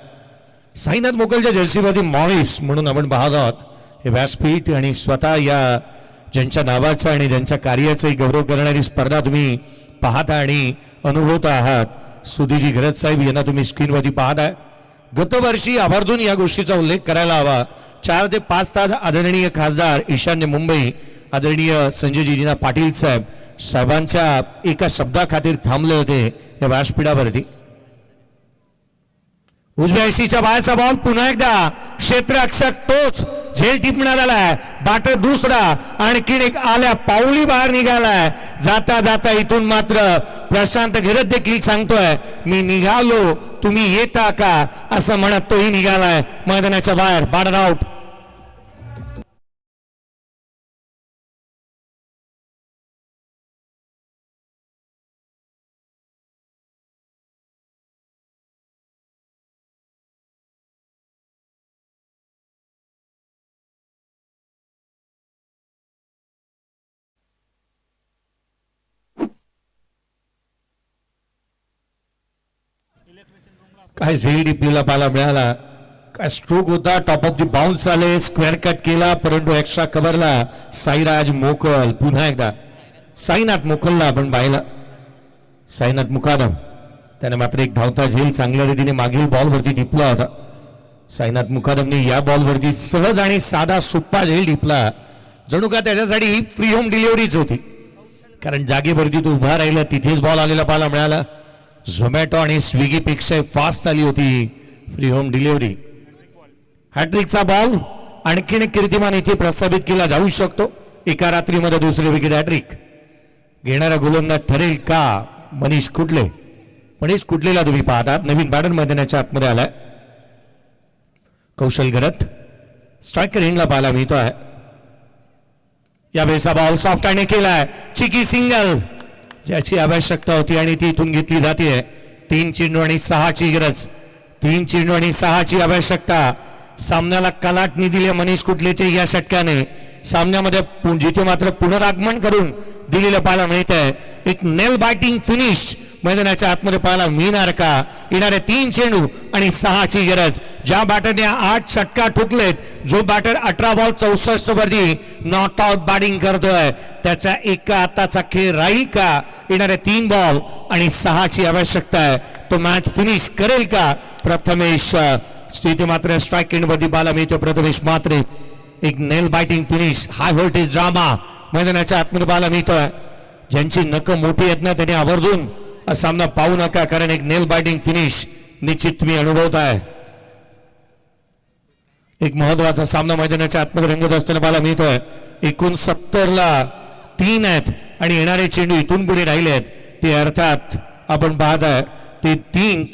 साईनाथ मोकलच्या जर्सीवरती मॉरिस म्हणून आपण पाहत आहोत. हे व्यासपीठ आणि स्वतः या ज्यांच्या नावाचा आणि ज्यांच्या कार्याचाही गौरव करणारी स्पर्धा तुम्ही पाहता आणि अनुभवता आहात. सुधीजी घरत साहेब यांना तुम्ही स्क्रीनवरती पाहताय. गतवर्षी आवर्जून या गोष्टीचा उल्लेख करायला हवा. 4 ते 5 तास आदरणीय खासदार ईशान्य मुंबई आदरणीय संजयजीना पाटील साहेबांच्या एका शब्दाखातीर थांबले होते या व्यासपीठावरती. उजव्या ऐशीच्या बाहेरचा बॉल पुन्हा एकदा क्षेत्ररक्षक तोच झेल टिपण्यात आलाय. बाटर दुसरा आणखीन एक आल्या पाऊली बाहेर निघालाय. जाता जाता इथून मात्र प्रशांत घरत देखील सांगतोय मी निघालो तुम्ही येता का असं म्हणत तोही निघालाय मैदानाच्या बाहेर. Batter out. काय झेल टिपलेला पाहायला मिळाला. काय स्ट्रोक होता. टॉप ऑफ दी बाउन्स आले. स्क्वेअर कट केला परंतु एक्स्ट्रा कव्हरला साईराज मोकल. पुन्हा एकदा साईनाथ मोकलला आपण पाहिलं. साईनाथ मुकादम त्याने मात्र एक धावता झेल चांगल्या रीतीने मागील बॉलवरती टिपला होता. साईनाथ मुकादमने या बॉलवरती सहज आणि साधा सोप्पा झेल टिपला. जणू का त्याच्यासाठी फ्री होम डिलिव्हरीच होती. कारण जागेवरती तो उभा राहिला तिथेच बॉल आलेला पाहायला मिळाला. झोमॅटो आणि स्विगी पेक्षा फास्ट आली होती फ्री होम डिलिव्हरी. हॅट्रिकचा बॉल आणखीन एक कीर्तिमान इथे प्रस्थापित केला जाऊ शकतो. एका रात्रीमध्ये दुसरी विकेट हॅट्रिक घेणारा गोलंदाज ठरेल का? मनीष कुटले. मनीष कुटलेला तुम्ही पाहतात. नवीन बॅटर मैदानाच्या आतमध्ये आलाय. कौशल घरत स्ट्रायकर एंडला पाहायला मिळतो आहे. या बेसा बॉल सॉफ्ट आणि केलाय. चिकी सिंगल ज्याची आवश्यकता होती आणि ती इथून घेतली जाते. 3 चेंडू आणि 6 ची गरज. 3 चेंडू आणि 6 ची आवश्यकता. सामन्याला कलाटणी दिली मनीष कुटलेचे या षटकाने. सामन्यामध्ये जिथे मात्र पुनरागमन करून दिलेलं पाहायला मिळत आहे. एक नेल बायटिंग फिनिश मैदानाच्या आतमध्ये पाहायला मिळणार का? येणारे 3 चेंडू आणि 6 ची गरज. ज्या बॅटरने 8 षटका ठोकलेत, जो बॅटर 18 बॉल 64 वरती नॉट आउट बॅटिंग करतोय, त्याचा एका हाताचा खेळ राहील का? येणारे 3 बॉल आणि 6 ची आवश्यकता आहे. तो मॅच फिनिश करेल का? प्रथमेश स्थिती मात्र स्ट्राईक एंड वरती पाहायला मिळतो. प्रथमेश मात्र एक nail biting finish high voltage drama मैदानाच्या आतमध्ये पाहायला मिळतोय. ज्यांची नख मोठी आहेत ना त्यांनी आवर्जून सामना पाहू नका, कारण एक नेल बायटिंग फिनिश निश्चित तुम्ही अनुभवताय. एक महत्वाचा सामना मैदानाच्या आतमध्ये रंगत असताना पाहायला मिळतोय. 69ला 3 आहेत आणि येणारे चेंडू इथून पुढे राहिले आहेत ते अर्थात आपण पाहताय ते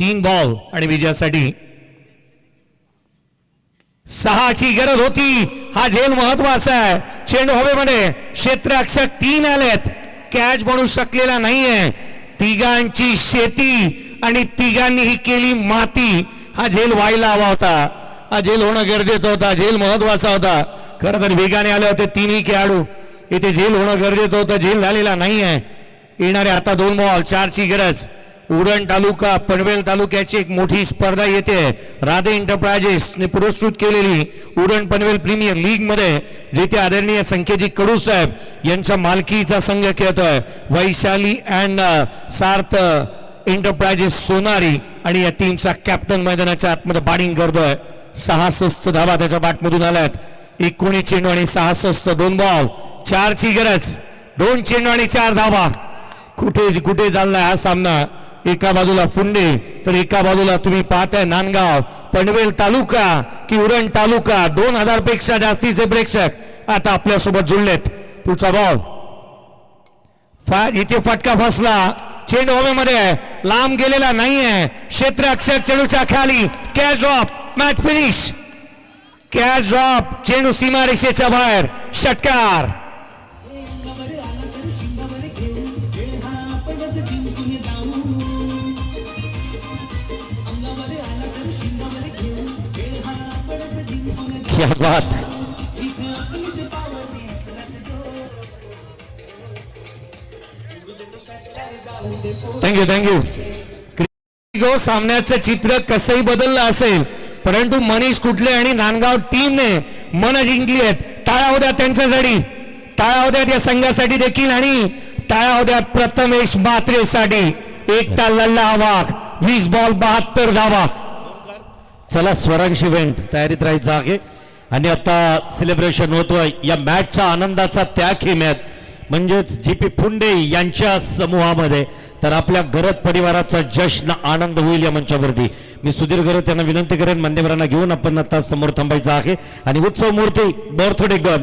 तीन बॉल आणि विजयासाठी 6ची गरज होती. हा झेल महत्वाचा आहे. चेंडू हवेमध्ये क्षेत्ररक्षक 3 आलेत. कॅच बनू शकलेला नाहीये. तिघांची शेती आणि तिघांनीही केली माती. हा झेल व्हायला हवा होता. हा झेल होणं गरजेचं होता. झेल महत्वाचा होता. खरं तर वेगाने आले होते तिन्ही खेळाडू. इथे झेल होणं गरजेचं होतं. झेल झालेला नाहीये. येणारे आता 2 बॉल 4ची गरज. उरण तालुका पनवेल तालुक्याची एक मोठी स्पर्धा येते. राधे एंटरप्राइजेसने पुरस्कृत केलेली उरण पनवेल प्रीमियर लीग मध्ये जिथे आदरणीय संख्येजी कडू साहेब यांच्या मालकीचा संघ खेळतोय. वैशाली अँड सार्थ एंटरप्राइजेस सोनारी आणि या टीमचा कॅप्टन मैदानाच्या आतमध्ये बॅटिंग करतोय. 66 धावा त्याच्या बॅटमधून आल्यात. 19 चेंडू आणि 66 2 बॉल 4ची गरज. 2 चेंडू आणि 4 धावा. कुठे चाललाय हा सामना. एका बाजूला पुंडे तर एका बाजूला तुम्ही पाहताय नांदगाव. पनवेल तालुका की उरण तालुका 2000 पेक्षा जास्तीचे प्रेक्षक आता आपल्या सोबत जुळलेत. पुढचा बॉल इथे फटका फसला. चेंडू हवेमध्ये लांब गेलेला नाहीये. क्षेत्ररक्षक चेंडूच्या खाली. Catch drop. Match finish. Catch drop. चेंडू सीमारेषेच्या बाहेर. षटकार. क्या बात. थँक्यू. सामन्याचं चित्र कसंही बदललं असेल परंतु मनीष कुठले आणि नांदगाव टीमने मन जिंकली आहेत. टाळ्या होत्या त्यांच्यासाठी. टाळ्या होत्या या संघासाठी देखील आणि टाळ्या होत्या प्रथमेश म्हात्रेसाठी. एकटा लल्ला वाघ 20 बॉल 72 धावा. चला स्वरांश इव्हेंट तयारीत राहायचं आहे आणि आता सेलिब्रेशन होतोय. या मॅचच्या आनंदाचा त्या खेम्यात म्हणजेच जी.पी. फुंडे यांच्या समूहामध्ये तर आपल्या गरज परिवाराचा जश्न आनंद होईल या मंचावरती. मी सुधीर गरज यांना विनंती करेन मान्यवरांना घेऊन आपण आता समोर थांबायचं आहे आणि उत्सव मूर्ती बर्थडे गर्ल